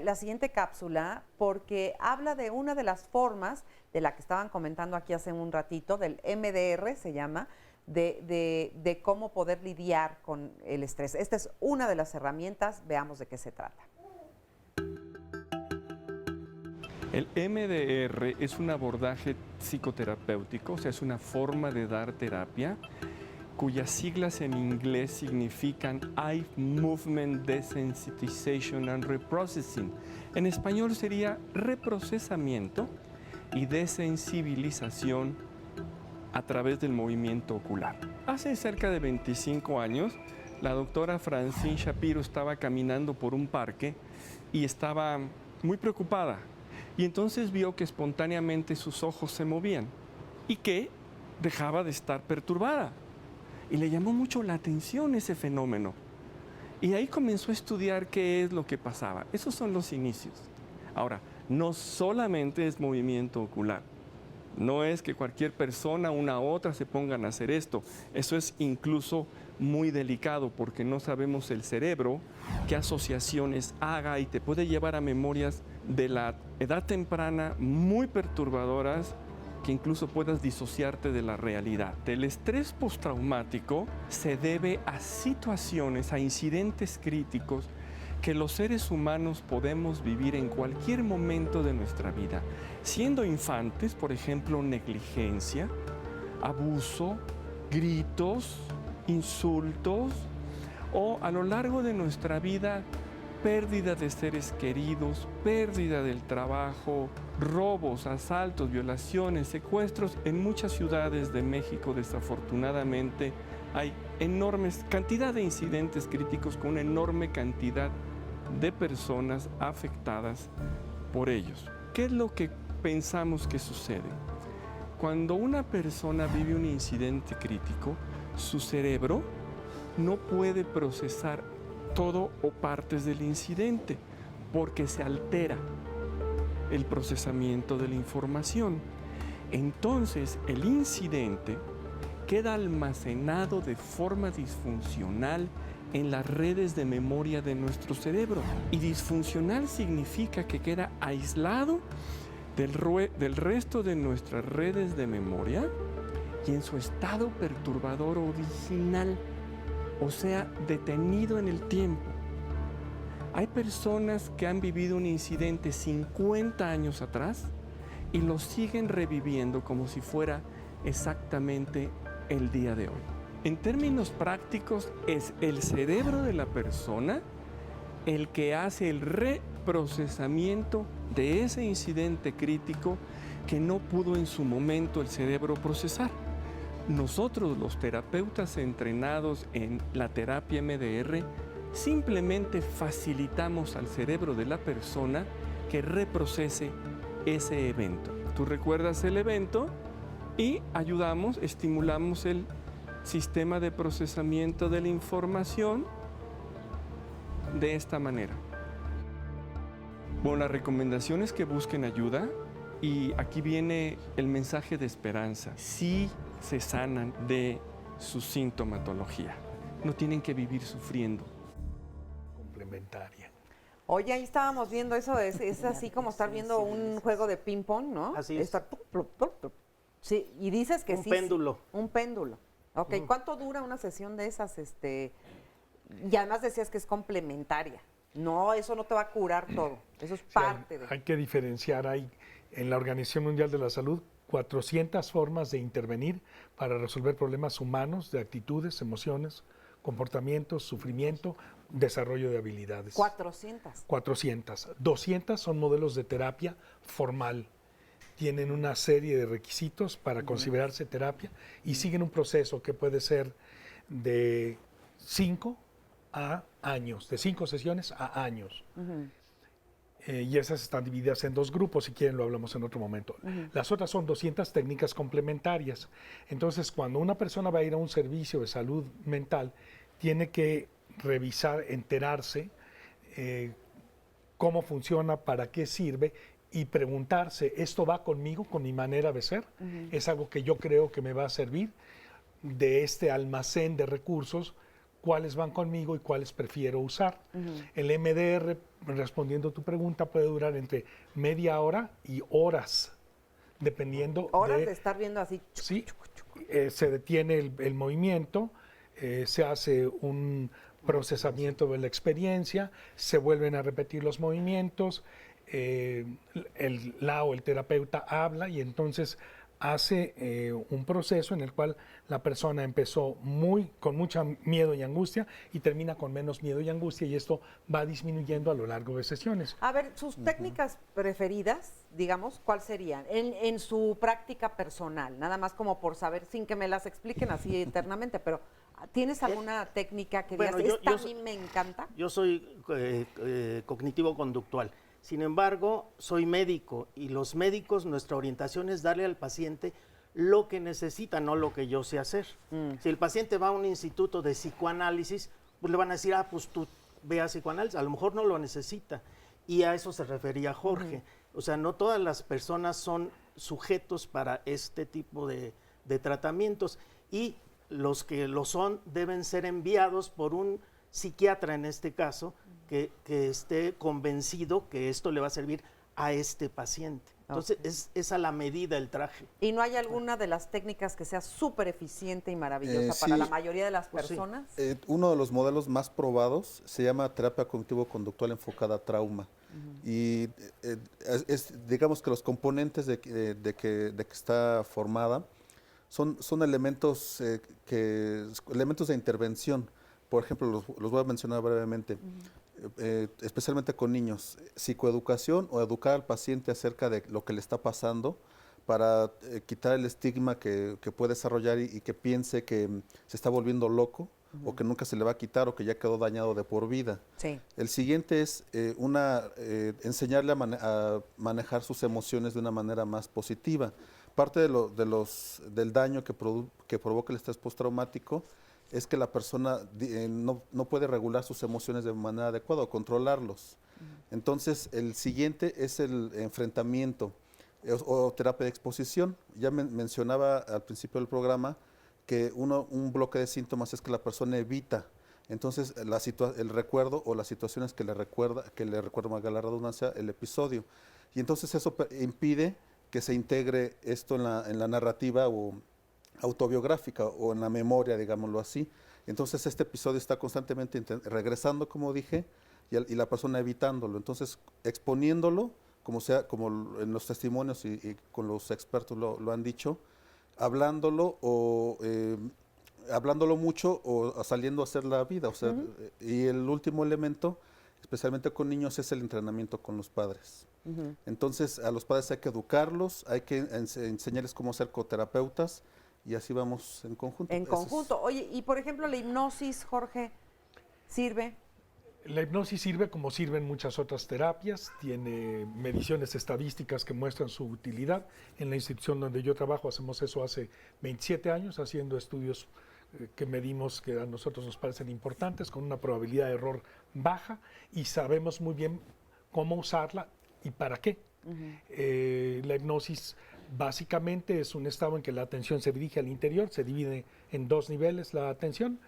la siguiente cápsula, porque habla de una de las formas de la que estaban comentando aquí hace un ratito, del MDR se llama, de cómo poder lidiar con el estrés. Esta es una de las herramientas, veamos de qué se trata. El MDR es un abordaje psicoterapéutico, o sea, es una forma de dar terapia cuyas siglas en inglés significan Eye Movement Desensitization and Reprocessing. En español sería reprocesamiento y desensibilización a través del movimiento ocular. Hace cerca de 25 años, la doctora Francine Shapiro estaba caminando por un parque y estaba muy preocupada. Y entonces vio que espontáneamente sus ojos se movían y que dejaba de estar perturbada. Y le llamó mucho la atención ese fenómeno. Y ahí comenzó a estudiar qué es lo que pasaba. Esos son los inicios. Ahora, no solamente es movimiento ocular. No es que cualquier persona, una u otra, se pongan a hacer esto. Eso es incluso muy delicado porque no sabemos el cerebro qué asociaciones haga y te puede llevar a memorias de la edad temprana muy perturbadoras que incluso puedas disociarte de la realidad. El estrés postraumático se debe a situaciones, a incidentes críticos que los seres humanos podemos vivir en cualquier momento de nuestra vida. Siendo infantes, por ejemplo, negligencia, abuso, gritos, insultos, o a lo largo de nuestra vida, pérdida de seres queridos, pérdida del trabajo, robos, asaltos, violaciones, secuestros. En muchas ciudades de México, desafortunadamente, hay enormes cantidad de incidentes críticos con una enorme cantidad de personas afectadas por ellos. ¿Qué es lo que pensamos que sucede? Cuando una persona vive un incidente crítico, su cerebro no puede procesar todo o partes del incidente porque se altera el procesamiento de la información. Entonces, el incidente queda almacenado de forma disfuncional en las redes de memoria de nuestro cerebro. Y disfuncional significa que queda aislado del resto de nuestras redes de memoria y en su estado perturbador original, o sea, detenido en el tiempo. Hay personas que han vivido un incidente 50 años atrás y lo siguen reviviendo como si fuera exactamente el día de hoy. En términos prácticos, es el cerebro de la persona el que hace el reprocesamiento de ese incidente crítico que no pudo en su momento el cerebro procesar. Nosotros, los terapeutas entrenados en la terapia MDR, simplemente facilitamos al cerebro de la persona que reprocese ese evento. Tú recuerdas el evento y ayudamos, estimulamos el sistema de procesamiento de la información de esta manera. Bueno, la recomendación es que busquen ayuda y aquí viene el mensaje de esperanza. Sí se sanan de su sintomatología. No tienen que vivir sufriendo. Complementaria. Oye, ahí estábamos viendo eso, es así como estar viendo un juego de ping-pong, ¿no? Así es. Sí, y dices que un sí. Péndulo. Un péndulo. Ok, ¿cuánto dura una sesión de esas? Y además decías que es complementaria. No, eso no te va a curar todo. Eso es parte de... Hay que diferenciar. Hay en la Organización Mundial de la Salud 400 formas de intervenir para resolver problemas humanos de actitudes, emociones, comportamientos, sufrimiento, desarrollo de habilidades. 400. 400. 200 son modelos de terapia formal tienen una serie de requisitos para considerarse terapia y siguen un proceso que puede ser de 5 a años, de 5 sesiones a años. Y esas están divididas en 2 grupos, si quieren lo hablamos en otro momento. Las otras son 200 técnicas complementarias. Entonces, cuando una persona va a ir a un servicio de salud mental, tiene que revisar, enterarse cómo funciona, para qué sirve y preguntarse, ¿esto va conmigo, con mi manera de ser? ¿Es algo que yo creo que me va a servir? De este almacén de recursos, cuáles van conmigo y cuáles prefiero usar. El MDR, respondiendo a tu pregunta, puede durar entre media hora y horas, dependiendo Horas de estar viendo así. Sí, se detiene el movimiento, se hace un procesamiento de la experiencia, se vuelven a repetir los movimientos, el terapeuta habla y entonces hace un proceso en el cual la persona empezó con mucho miedo y angustia y termina con menos miedo y angustia, y esto va disminuyendo a lo largo de sesiones. A ver, sus técnicas preferidas, digamos, ¿cuáles serían? En su práctica personal, nada más como por saber, sin que me las expliquen así eternamente, pero ¿tienes alguna técnica que digas, esta a mí me encanta? Yo soy cognitivo-conductual. Sin embargo, soy médico y los médicos, nuestra orientación es darle al paciente lo que necesita, no lo que yo sé hacer. Si el paciente va a un instituto de psicoanálisis, pues le van a decir, pues tú ve a psicoanálisis, a lo mejor no lo necesita. Y a eso se refería Jorge. O sea, no todas las personas son sujetos para este tipo de tratamientos, y los que lo son deben ser enviados por un psiquiatra, en este caso, que esté convencido que esto le va a servir a este paciente. Entonces, es a la medida el traje. ¿Y no hay alguna de las técnicas que sea súper eficiente y maravillosa para la mayoría de las personas? Uno de los modelos más probados se llama terapia cognitivo-conductual enfocada a trauma. Y digamos que los componentes de que está formada son elementos, elementos de intervención. Por ejemplo, los voy a mencionar brevemente. Especialmente con niños, psicoeducación o educar al paciente acerca de lo que le está pasando para quitar el estigma que puede desarrollar y que piense que se está volviendo loco o que nunca se le va a quitar o que ya quedó dañado de por vida. El siguiente es enseñarle a manejar sus emociones de una manera más positiva. Parte del daño que provoca el estrés postraumático es que la persona no puede regular sus emociones de manera adecuada o controlarlos. Entonces, el siguiente es el enfrentamiento o terapia de exposición. Ya mencionaba al principio del programa que un bloque de síntomas es que la persona evita. Entonces, el recuerdo o las situaciones que le recuerda, valga la redundancia, el episodio. Y entonces eso impide que se integre esto en la narrativa o autobiográfica o en la memoria, digámoslo así. Entonces este episodio está constantemente regresando, como dije, y la persona evitándolo. Entonces exponiéndolo, como en los testimonios y con los expertos lo han dicho, hablándolo mucho o saliendo a hacer la vida. O sea, y el último elemento, especialmente con niños, es el entrenamiento con los padres. Entonces a los padres hay que educarlos, hay que enseñarles cómo ser coterapeutas, y así vamos en conjunto. En conjunto. Oye, y por ejemplo, la hipnosis, Jorge, ¿sirve? La hipnosis sirve como sirven muchas otras terapias, tiene mediciones estadísticas que muestran su utilidad. En la institución donde yo trabajo hacemos eso hace 27 años, haciendo estudios que medimos que a nosotros nos parecen importantes, con una probabilidad de error baja, y sabemos muy bien cómo usarla y para qué. La hipnosis básicamente es un estado en que la atención se dirige al interior, se divide en 2 niveles la atención.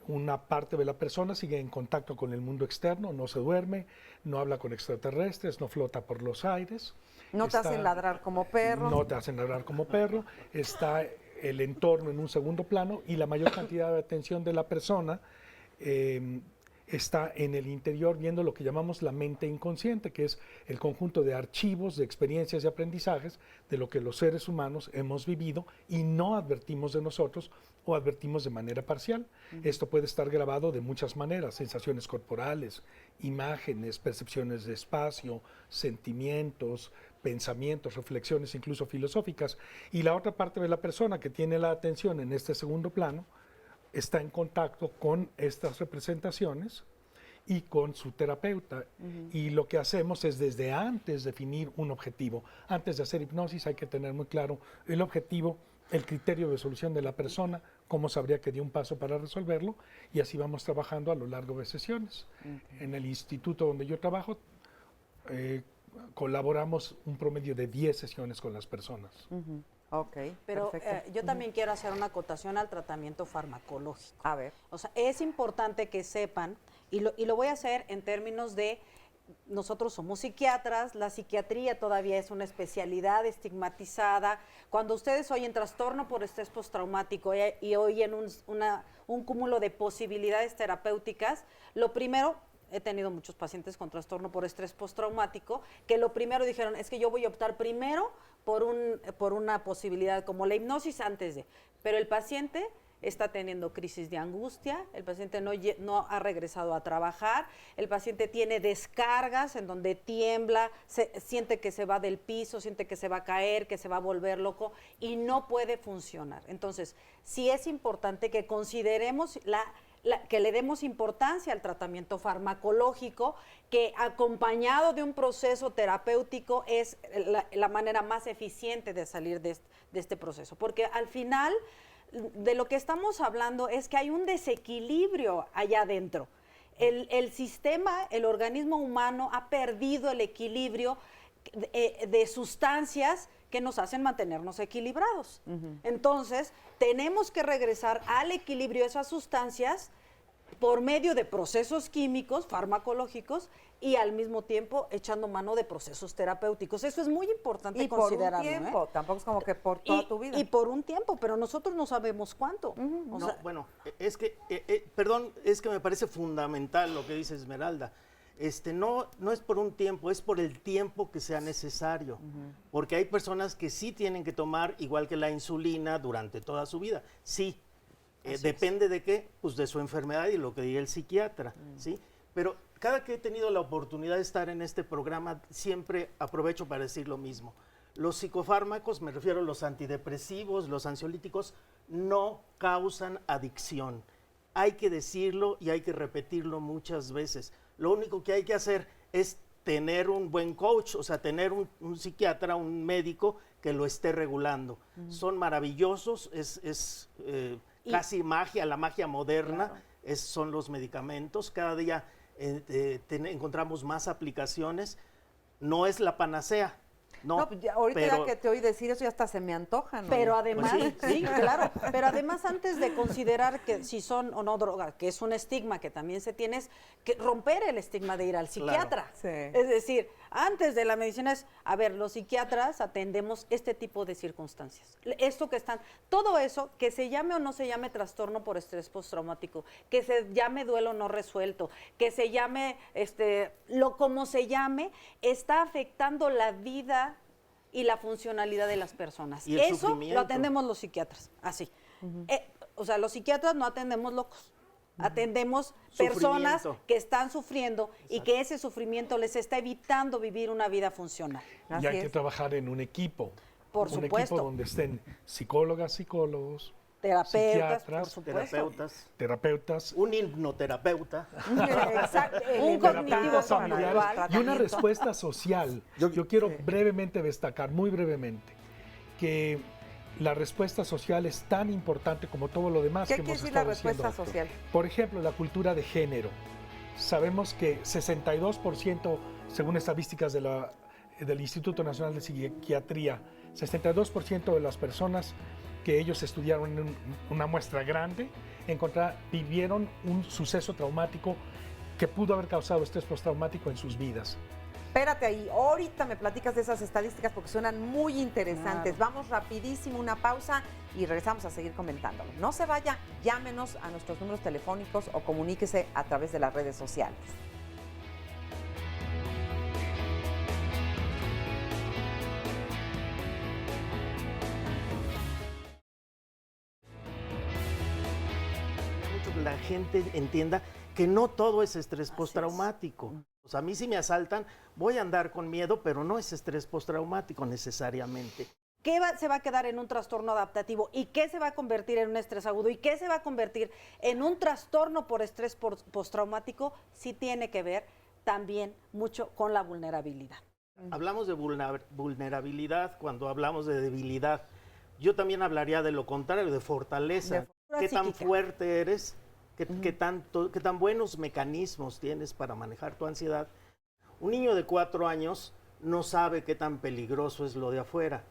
Una parte de la persona sigue en contacto con el mundo externo, no se duerme, no habla con extraterrestres, no flota por los aires. No te hacen ladrar como perro. No te hacen ladrar como perro. Está el entorno en un segundo plano y la mayor cantidad de atención de la persona está en el interior, viendo lo que llamamos la mente inconsciente, que es el conjunto de archivos, de experiencias y aprendizajes de lo que los seres humanos hemos vivido y no advertimos de nosotros o advertimos de manera parcial. Esto puede estar grabado de muchas maneras: sensaciones corporales, imágenes, percepciones de espacio, sentimientos, pensamientos, reflexiones incluso filosóficas. Y la otra parte de la persona que tiene la atención en este segundo plano está en contacto con estas representaciones y con su terapeuta. Y lo que hacemos es desde antes definir un objetivo. Antes de hacer hipnosis hay que tener muy claro el objetivo, el criterio de solución de la persona, cómo sabría que dio un paso para resolverlo, y así vamos trabajando a lo largo de sesiones. En el instituto donde yo trabajo, colaboramos un promedio de 10 sesiones con las personas. Ok, pero perfecto. yo también quiero hacer una acotación al tratamiento farmacológico. A ver. O sea, es importante que sepan, y lo voy a hacer en términos de, nosotros somos psiquiatras, la psiquiatría todavía es una especialidad estigmatizada. Cuando ustedes oyen trastorno por estrés postraumático y oyen un cúmulo de posibilidades terapéuticas, lo primero, he tenido muchos pacientes con trastorno por estrés postraumático, que lo primero dijeron, es que yo voy a optar primero por una posibilidad como la hipnosis antes de, pero el paciente está teniendo crisis de angustia, el paciente no ha regresado a trabajar, el paciente tiene descargas en donde tiembla, siente que se va del piso, siente que se va a caer, que se va a volver loco y no puede funcionar. Entonces, sí es importante que consideremos que le demos importancia al tratamiento farmacológico, que acompañado de un proceso terapéutico es la manera más eficiente de salir de este proceso, porque al final de lo que estamos hablando es que hay un desequilibrio allá adentro. El sistema, el organismo humano ha perdido el equilibrio de sustancias que nos hacen mantenernos equilibrados. Entonces, tenemos que regresar al equilibrio de esas sustancias por medio de procesos químicos, farmacológicos, y al mismo tiempo echando mano de procesos terapéuticos. Eso es muy importante considerarlo. Y por un tiempo, tampoco es como que por toda tu vida. Y por un tiempo, pero nosotros no sabemos cuánto. No, bueno, es que, perdón, es que me parece fundamental lo que dice Esmeralda. No es por un tiempo, es por el tiempo que sea necesario, porque hay personas que sí tienen que tomar, igual que la insulina, durante toda su vida, sí, depende de qué, pues de su enfermedad y lo que diga el psiquiatra, ¿sí? Pero cada que he tenido la oportunidad de estar en este programa, siempre aprovecho para decir lo mismo. Los psicofármacos, me refiero a los antidepresivos, los ansiolíticos, no causan adicción. Hay que decirlo y hay que repetirlo muchas veces. Lo único que hay que hacer es tener un buen coach, o sea, tener un psiquiatra, un médico que lo esté regulando. Son maravillosos, es casi magia, la magia moderna, son los medicamentos. Cada día encontramos más aplicaciones. No es la panacea. No, pues ahorita ya que te oí decir eso ya hasta se me antoja, ¿no? Pero además, sí, claro, pero además antes de considerar que si son o no drogas, que es un estigma que también se tiene, es que romper el estigma de ir al psiquiatra. Claro. Sí. Es decir, antes de la medicina es, a ver, los psiquiatras atendemos este tipo de circunstancias. Esto que están, todo eso, que se llame o no se llame trastorno por estrés postraumático, que se llame duelo no resuelto, que se llame, como se llame, está afectando la vida y la funcionalidad de las personas. Y el eso sufrimiento. lo atendemos los psiquiatras, así. O sea, los psiquiatras no atendemos locos, atendemos personas que están sufriendo. Exacto. Y que ese sufrimiento les está evitando vivir una vida funcional. Y hay que trabajar en un equipo. Por supuesto. Un equipo donde estén psicólogas, psicólogos, terapeutas, por supuesto. Terapeutas. Un hipnoterapeuta. Exacto. Un cognitivo familiar y una respuesta social. Yo quiero brevemente destacar, muy brevemente, que la respuesta social es tan importante como todo lo demás que hemos estado diciendo. ¿Qué quiere decir la respuesta social? Por ejemplo, la cultura de género. Sabemos que 62%, según estadísticas del Instituto Nacional de Psiquiatría, 62% de las personas que ellos estudiaron en una muestra grande, vivieron un suceso traumático que pudo haber causado estrés postraumático en sus vidas. Espérate ahí, ahorita me platicas de esas estadísticas porque suenan muy interesantes. Claro. Vamos rapidísimo, una pausa y regresamos a seguir comentándolo. No se vaya, llámenos a nuestros números telefónicos o comuníquese a través de las redes sociales. La gente entienda que no todo es estrés postraumático. O sea, a mí si me asaltan, voy a andar con miedo, pero no es estrés postraumático necesariamente. ¿Qué se va a quedar en un trastorno adaptativo? ¿Y qué se va a convertir en un estrés agudo? ¿Y qué se va a convertir en un trastorno por estrés postraumático? Sí tiene que ver también mucho con la vulnerabilidad. Hablamos de vulnerabilidad cuando hablamos de debilidad. Yo también hablaría de lo contrario, de fortaleza. ¿Qué tan fuerte eres? ¿Qué tan buenos mecanismos tienes para manejar tu ansiedad? Un niño de 4 años no sabe qué tan peligroso es lo de afuera.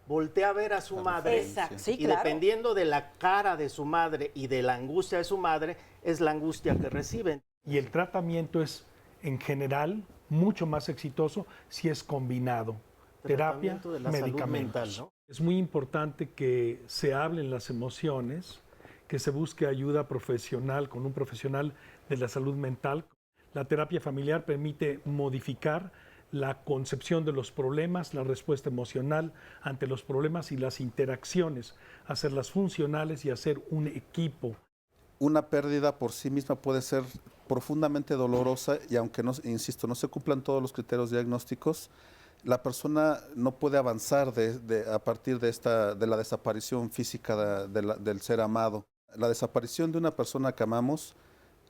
Voltea a ver a su madre y dependiendo de la cara de su madre y de la angustia de su madre, es la angustia que reciben. Y el tratamiento es, en general, mucho más exitoso si es combinado. Terapia, De la salud medicamentos. mental, ¿no? Es muy importante que se hablen las emociones, que se busque ayuda profesional con un profesional de la salud mental. La terapia familiar permite modificar la concepción de los problemas, la respuesta emocional ante los problemas y las interacciones, hacerlas funcionales y hacer un equipo. Una pérdida por sí misma puede ser profundamente dolorosa y aunque, no, insisto, no se cumplan todos los criterios diagnósticos, la persona no puede avanzar a partir de la desaparición física del ser amado. La desaparición de una persona que amamos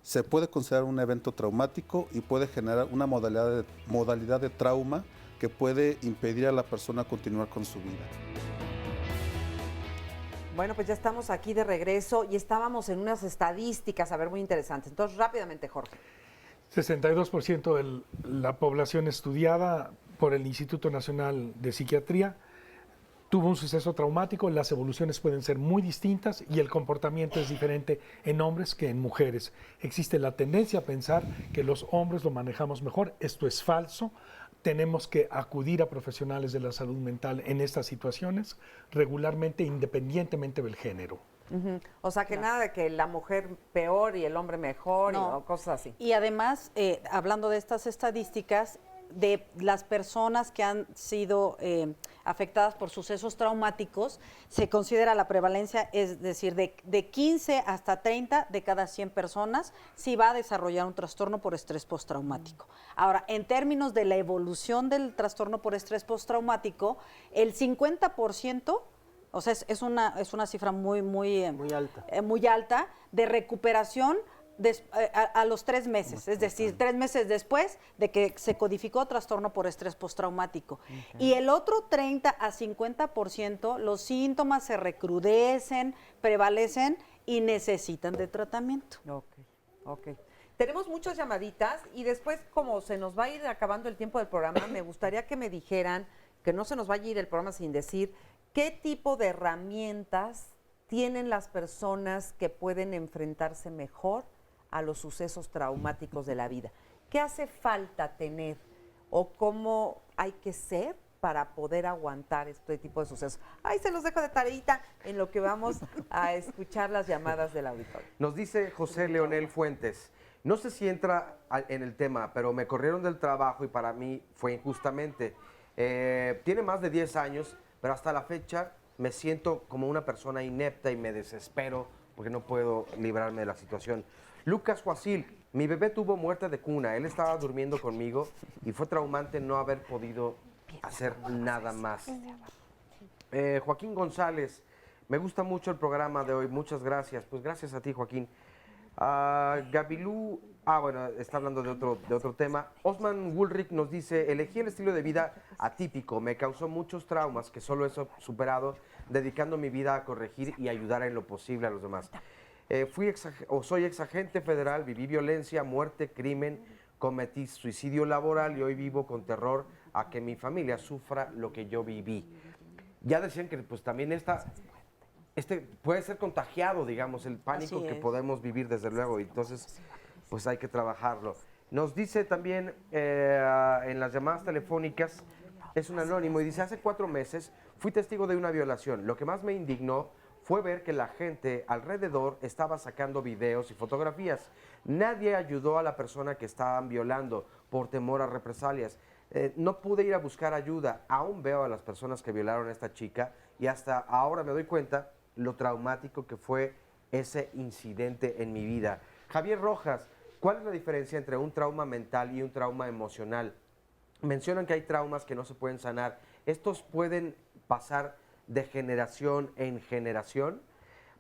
se puede considerar un evento traumático y puede generar una modalidad de trauma que puede impedir a la persona continuar con su vida. Bueno, pues ya estamos aquí de regreso y estábamos en unas estadísticas, a ver, muy interesantes. Entonces, rápidamente, Jorge. 62% de la población estudiada por el Instituto Nacional de Psiquiatría tuvo un suceso traumático, las evoluciones pueden ser muy distintas y el comportamiento es diferente en hombres que en mujeres. Existe la tendencia a pensar que los hombres lo manejamos mejor, esto es falso. Tenemos que acudir a profesionales de la salud mental en estas situaciones regularmente, independientemente del género. O sea, que nada de que la mujer peor y el hombre mejor o cosas así. Y además, hablando de estas estadísticas, de las personas que han sido afectadas por sucesos traumáticos, se considera la prevalencia, es decir, de 15 hasta 30 de cada 100 personas sí va a desarrollar un trastorno por estrés postraumático. Ahora, en términos de la evolución del trastorno por estrés postraumático, el 50%, o sea, es una cifra muy alta de recuperación a los 3 meses, es decir, 3 meses después de que se codificó trastorno por estrés postraumático. Y el otro 30 a 50%, los síntomas se recrudecen, prevalecen y necesitan de tratamiento. Ok. Tenemos muchas llamaditas y después, como se nos va a ir acabando el tiempo del programa, me gustaría que me dijeran, que no se nos vaya a ir el programa sin decir, ¿qué tipo de herramientas tienen las personas que pueden enfrentarse mejor a los sucesos traumáticos de la vida? ¿Qué hace falta tener o cómo hay que ser para poder aguantar este tipo de sucesos? Ahí se los dejo de tareita en lo que vamos a escuchar las llamadas del auditorio. Nos dice José Leonel Fuentes, no sé si entra en el tema, pero me corrieron del trabajo y para mí fue injustamente. Tiene más de 10 años, pero hasta la fecha me siento como una persona inepta y me desespero porque no puedo librarme de la situación. Lucas Joacil, mi bebé tuvo muerte de cuna, él estaba durmiendo conmigo y fue traumante no haber podido hacer nada más. Joaquín González, me gusta mucho el programa de hoy, muchas gracias. Pues gracias a ti, Joaquín. Gabilú, bueno, está hablando de otro tema. Osman Woolrich nos dice, elegí el estilo de vida atípico, me causó muchos traumas que solo he superado dedicando mi vida a corregir y ayudar en lo posible a los demás. Soy exagente federal, viví violencia, muerte, crimen, cometí suicidio laboral y hoy vivo con terror a que mi familia sufra lo que yo viví. Ya decían que pues también puede ser contagiado, digamos, el pánico que podemos vivir desde luego, y entonces pues hay que trabajarlo. Nos dice también en las llamadas telefónicas, es un anónimo y dice, hace 4 meses fui testigo de una violación. Lo que más me indignó fue ver que la gente alrededor estaba sacando videos y fotografías. Nadie ayudó a la persona que estaban violando por temor a represalias. No pude ir a buscar ayuda. Aún veo a las personas que violaron a esta chica y hasta ahora me doy cuenta lo traumático que fue ese incidente en mi vida. Javier Rojas, ¿Cuál es la diferencia entre un trauma mental y un trauma emocional? Mencionan que hay traumas que no se pueden sanar. ¿Estos pueden pasar de generación en generación?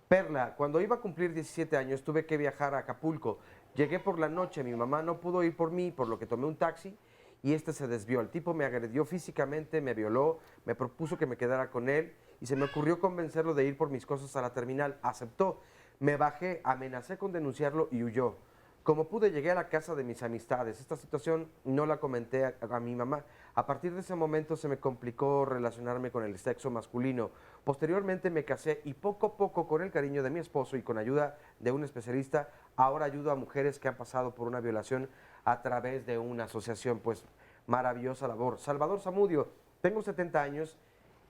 Perla, cuando iba a cumplir 17 años tuve que viajar a Acapulco. Llegué por la noche, mi mamá no pudo ir por mí, por lo que tomé un taxi y se desvió. El tipo me agredió físicamente, me violó, me propuso que me quedara con él y se me ocurrió convencerlo de ir por mis cosas a la terminal. Aceptó. Me bajé, amenacé con denunciarlo y huyó. Como pude, llegué a la casa de mis amistades. Esta situación no la comenté a mi mamá. A partir de ese momento se me complicó relacionarme con el sexo masculino. Posteriormente me casé y poco a poco, con el cariño de mi esposo y con ayuda de un especialista, ahora ayudo a mujeres que han pasado por una violación a través de una asociación. Pues maravillosa labor. Salvador Zamudio, tengo 70 años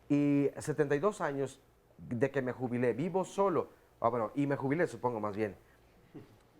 y 72 años de que me jubilé. Vivo solo. Y me jubilé, supongo, más bien.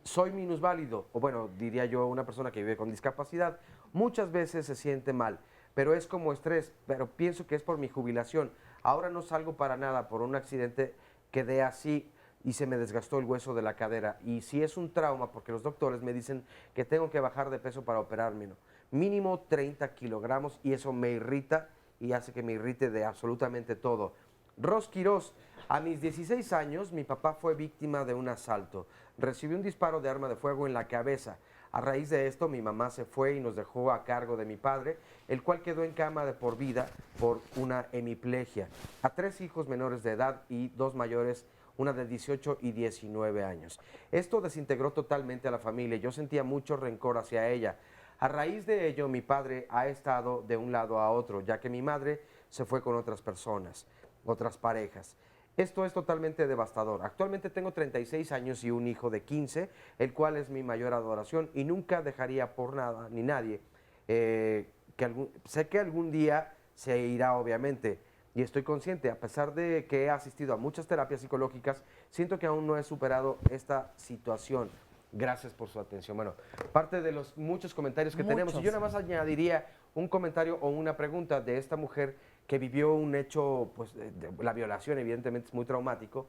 Soy minusválido, o bueno, diría yo, una persona que vive con discapacidad. Muchas veces se siente mal, pero es como estrés, pero pienso que es por mi jubilación. Ahora no salgo para nada por un accidente, quedé así y se me desgastó el hueso de la cadera. Y si es un trauma, porque los doctores me dicen que tengo que bajar de peso para operarme, ¿no? Mínimo 30 kilogramos y eso me irrita y hace que me irrite de absolutamente todo. Ros Quirós, a mis 16 años mi papá fue víctima de un asalto. Recibió un disparo de arma de fuego en la cabeza. A raíz de esto mi mamá se fue y nos dejó a cargo de mi padre, el cual quedó en cama de por vida por una hemiplegia. A 3 hijos menores de edad y 2 mayores, una de 18 y 19 años. Esto desintegró totalmente a la familia. Yo sentía mucho rencor hacia ella. A raíz de ello mi padre ha estado de un lado a otro, ya que mi madre se fue con otras personas, otras parejas. Esto es totalmente devastador. Actualmente tengo 36 años y un hijo de 15, el cual es mi mayor adoración y nunca dejaría por nada ni nadie. Sé que algún día se irá, obviamente, y estoy consciente, a pesar de que he asistido a muchas terapias psicológicas, siento que aún no he superado esta situación. Gracias por su atención. Bueno, parte de los muchos comentarios que tenemos, y yo nada más añadiría un comentario o una pregunta de esta mujer que vivió un hecho, pues la violación evidentemente es muy traumático,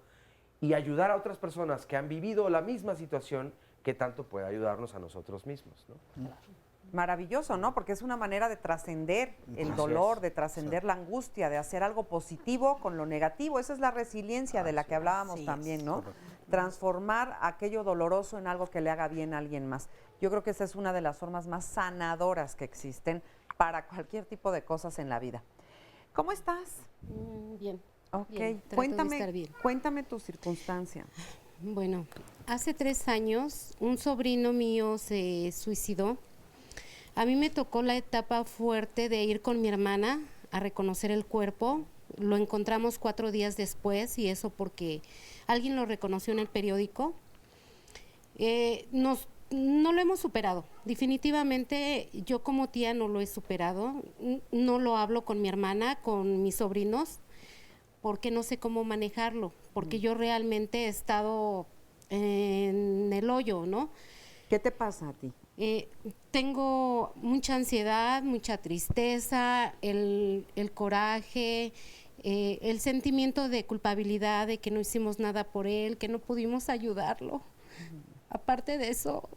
y ayudar a otras personas que han vivido la misma situación, que tanto puede ayudarnos a nosotros mismos, ¿no? Maravilloso, ¿no? Porque es una manera de trascender el dolor, de trascender la angustia, de hacer algo positivo con lo negativo. Esa es la resiliencia de la que hablábamos también, ¿no? Transformar aquello doloroso en algo que le haga bien a alguien más. Yo creo que esa es una de las formas más sanadoras que existen para cualquier tipo de cosas en la vida. ¿Cómo estás? Bien. Ok, bien, trato de estar bien. Cuéntame tu circunstancia. Bueno, hace 3 años un sobrino mío se suicidó. A mí me tocó la etapa fuerte de ir con mi hermana a reconocer el cuerpo. Lo encontramos 4 días después y eso porque alguien lo reconoció en el periódico. No lo hemos superado. Definitivamente yo como tía no lo he superado. No lo hablo con mi hermana, con mis sobrinos, porque no sé cómo manejarlo, porque yo realmente he estado en el hoyo, ¿no? ¿Qué te pasa a ti? Tengo mucha ansiedad, mucha tristeza, el coraje, el sentimiento de culpabilidad de que no hicimos nada por él, que no pudimos ayudarlo. Aparte de eso,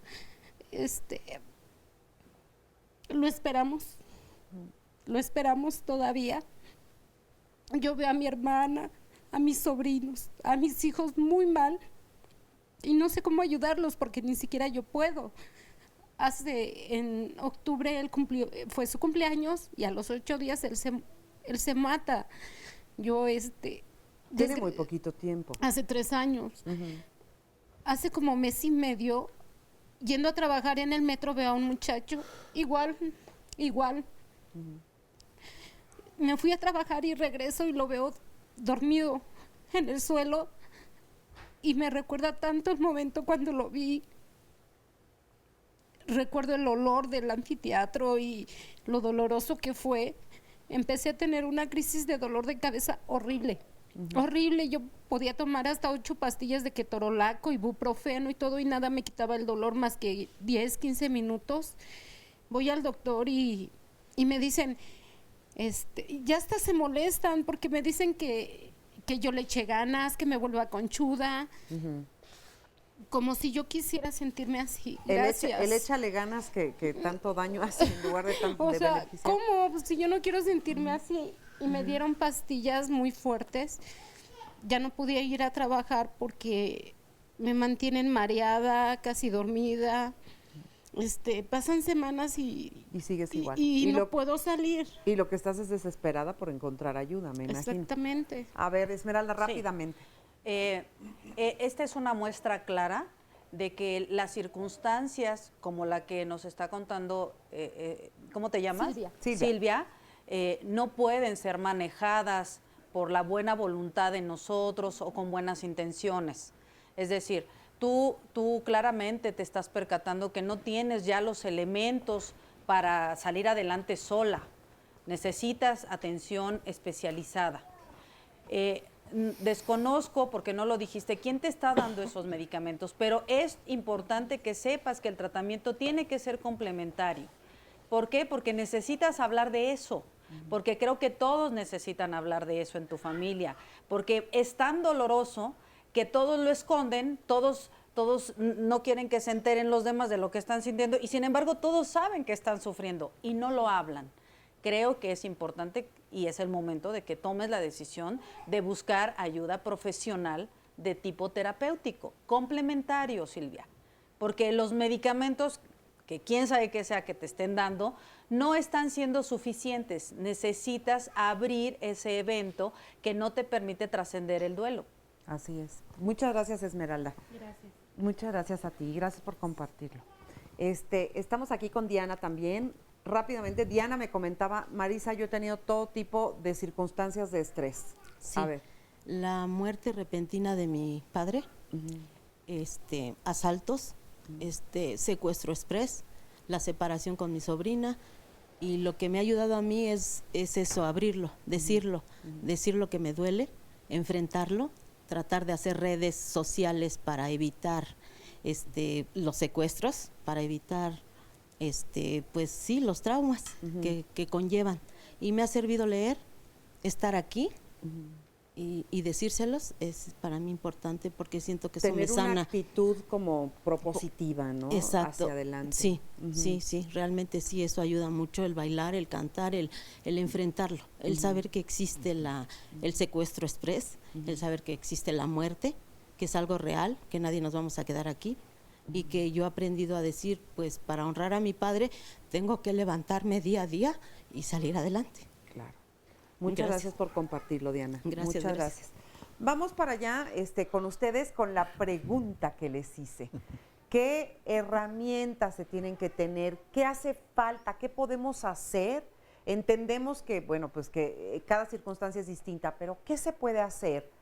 lo esperamos todavía. Yo veo a mi hermana, a mis sobrinos, a mis hijos muy mal y no sé cómo ayudarlos porque ni siquiera yo puedo. En octubre fue su cumpleaños y a los 8 días él se mata. Yo tiene muy poquito tiempo. Hace 3 años. Hace como mes y medio, yendo a trabajar en el metro, veo a un muchacho igual. Me fui a trabajar y regreso y lo veo dormido en el suelo y me recuerda tanto el momento cuando lo vi. Recuerdo el olor del anfiteatro y lo doloroso que fue. Empecé a tener una crisis de dolor de cabeza horrible. Horrible, yo podía tomar hasta 8 pastillas de ketorolaco, ibuprofeno y todo y nada me quitaba el dolor más que 10, 15 minutos. Voy al doctor y me dicen, ya hasta se molestan porque me dicen que yo le eché ganas, que me vuelva conchuda. como si yo quisiera sentirme así. El Gracias. échale ganas que tanto daño hace en lugar de tanto O de sea, beneficiar. ¿cómo? Pues si yo no quiero sentirme así. Y me dieron pastillas muy fuertes. Ya no podía ir a trabajar porque me mantienen mareada, casi dormida. Pasan semanas y sigues igual. Y no puedo salir. Y lo que estás es desesperada por encontrar ayuda, me imagino. Exactamente. A ver, Esmeralda, rápidamente. Esta es una muestra clara de que las circunstancias como la que nos está contando, ¿cómo te llamas? Silvia, no pueden ser manejadas por la buena voluntad de nosotros o con buenas intenciones. Es decir, tú claramente te estás percatando que no tienes ya los elementos para salir adelante sola. Necesitas atención especializada. Desconozco, porque no lo dijiste, quién te está dando esos medicamentos, pero es importante que sepas que el tratamiento tiene que ser complementario. ¿Por qué? Porque necesitas hablar de eso, porque creo que todos necesitan hablar de eso en tu familia, porque es tan doloroso que todos lo esconden, todos no quieren que se enteren los demás de lo que están sintiendo y sin embargo todos saben que están sufriendo y no lo hablan. Creo que es importante y es el momento de que tomes la decisión de buscar ayuda profesional de tipo terapéutico, complementario, Silvia, porque los medicamentos, que quién sabe qué sea que te estén dando, no están siendo suficientes. Necesitas abrir ese evento que no te permite trascender el duelo. Así es. Muchas gracias, Esmeralda. Gracias. Muchas gracias a ti, gracias por compartirlo. Estamos aquí con Diana también. Rápidamente, Diana me comentaba, Marisa, yo he tenido todo tipo de circunstancias de estrés. Sí, A ver. la muerte repentina de mi padre, asaltos, secuestro express, la separación con mi sobrina, y lo que me ha ayudado a mí es eso, abrirlo, decir lo que me duele, enfrentarlo, tratar de hacer redes sociales para evitar los secuestros, para evitar pues sí, los traumas que conllevan. Y me ha servido leer, estar aquí y decírselos es para mí importante porque siento que eso me sana. Tener una actitud como propositiva, ¿no? Exacto. Hacia adelante. Sí, sí, realmente sí, eso ayuda mucho, el bailar, el cantar, el enfrentarlo, el saber que existe el secuestro express, el saber que existe la muerte, que es algo real, que nadie nos vamos a quedar aquí. Y que yo he aprendido a decir, pues para honrar a mi padre, tengo que levantarme día a día y salir adelante. Claro. Muchas gracias por compartirlo, Diana. Gracias. Muchas gracias. Vamos para allá con ustedes con la pregunta que les hice. ¿Qué herramientas se tienen que tener? ¿Qué hace falta? ¿Qué podemos hacer? Entendemos que, bueno, pues que cada circunstancia es distinta, pero ¿qué se puede hacer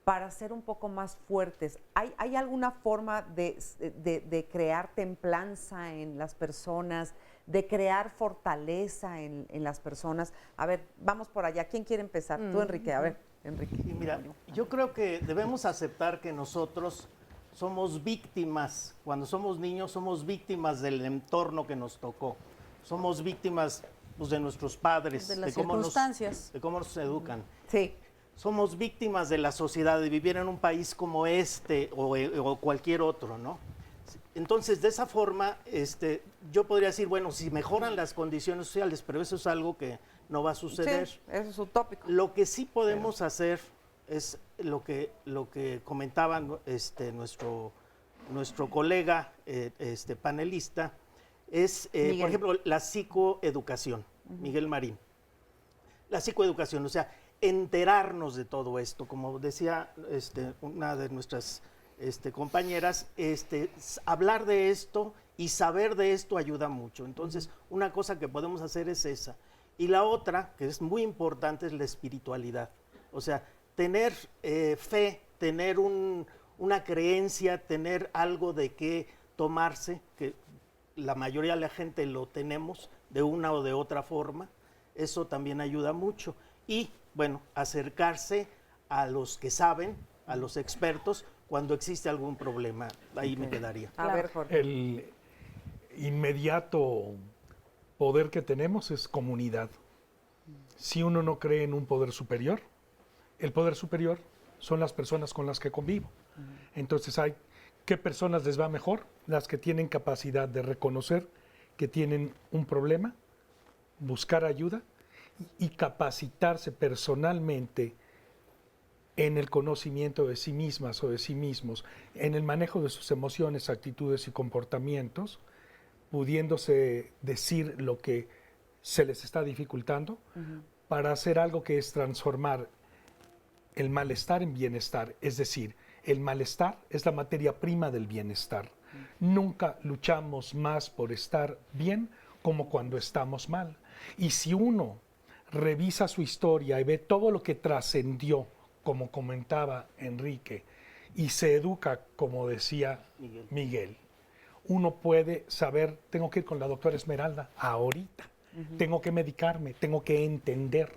para ser un poco más fuertes? ¿Hay alguna forma de crear templanza en las personas, de crear fortaleza en las personas? A ver, vamos por allá. ¿Quién quiere empezar? Tú, Enrique. A ver, Enrique. Sí, mira, yo creo que debemos aceptar que nosotros somos víctimas. Cuando somos niños somos víctimas del entorno que nos tocó. Somos víctimas pues, de nuestros padres, de las circunstancias. de cómo nos educan. Sí. Somos víctimas de la sociedad, de vivir en un país como o cualquier otro, ¿no? Entonces, de esa forma, yo podría decir, bueno, si mejoran las condiciones sociales, pero eso es algo que no va a suceder. Sí, eso es utópico. Lo que sí podemos hacer es lo que comentaba nuestro colega panelista, es, por ejemplo, la psicoeducación, Miguel Marín. La psicoeducación, o sea, enterarnos de todo esto, como decía una de nuestras compañeras, hablar de esto y saber de esto ayuda mucho. Entonces, una cosa que podemos hacer es esa. Y la otra, que es muy importante, es la espiritualidad. O sea, tener fe, tener una creencia, tener algo de qué tomarse, que la mayoría de la gente lo tenemos de una o de otra forma, eso también ayuda mucho. Y bueno, acercarse a los que saben, a los expertos, cuando existe algún problema. Ahí me quedaría. A ver, Jorge. El inmediato poder que tenemos es comunidad. Si uno no cree en un poder superior, el poder superior son las personas con las que convivo. Entonces hay ¿Qué personas les va mejor? Las que tienen capacidad de reconocer que tienen un problema, buscar ayuda y capacitarse personalmente en el conocimiento de sí mismas o de sí mismos, en el manejo de sus emociones, actitudes y comportamientos, pudiéndose decir lo que se les está dificultando para hacer algo que es transformar el malestar en bienestar. Es decir, el malestar es la materia prima del bienestar. Nunca luchamos más por estar bien como cuando estamos mal. Y si uno revisa su historia y ve todo lo que trascendió, como comentaba Enrique, y se educa, como decía Miguel, uno puede saber, tengo que ir con la doctora Esmeralda ahorita, tengo que medicarme, tengo que entender.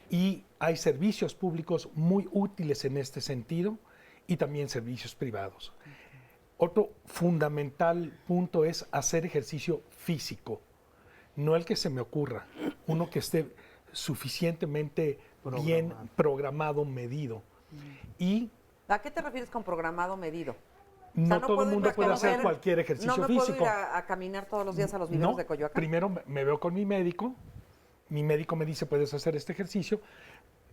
Y hay servicios públicos muy útiles en este sentido y también servicios privados. Otro fundamental punto es hacer ejercicio físico, no el que se me ocurra, uno que esté suficientemente bien programado, medido. Y ¿a qué te refieres con programado, medido? no todo el mundo puede hacer cualquier ejercicio físico. físico. No me puedo ir a caminar todos los días a los viveros de Coyoacán. Primero me veo con mi médico me dice puedes hacer este ejercicio.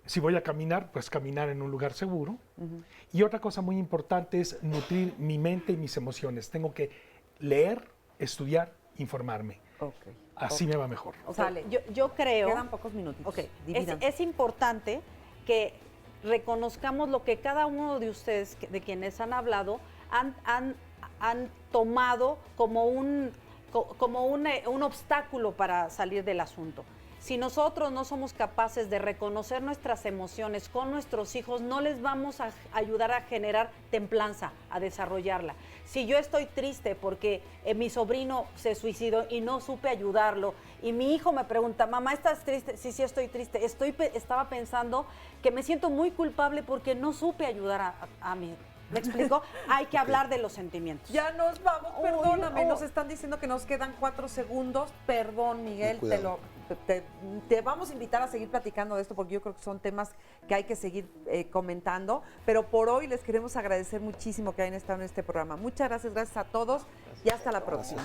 Si voy a caminar, pues caminar en un lugar seguro. Y otra cosa muy importante es nutrir mi mente y mis emociones. Tengo que leer, estudiar, informarme. Así me va mejor. Yo creo... Quedan pocos minutitos. Es importante que reconozcamos lo que cada uno de ustedes, de quienes han hablado, han tomado como un obstáculo para salir del asunto. Si nosotros no somos capaces de reconocer nuestras emociones con nuestros hijos, no les vamos a ayudar a generar templanza, a desarrollarla. Si yo estoy triste porque mi sobrino se suicidó y no supe ayudarlo, y mi hijo me pregunta, mamá, ¿estás triste? Sí, sí estoy triste. Estaba pensando que me siento muy culpable porque no supe ayudar a mi... ¿Me explico? Hay que hablar de los sentimientos. Ya nos vamos, perdóname, nos están diciendo que nos quedan 4 segundos. Perdón, Miguel, te vamos a invitar a seguir platicando de esto porque yo creo que son temas que hay que seguir comentando. Pero por hoy les queremos agradecer muchísimo que hayan estado en este programa. Muchas gracias a todos y hasta la próxima.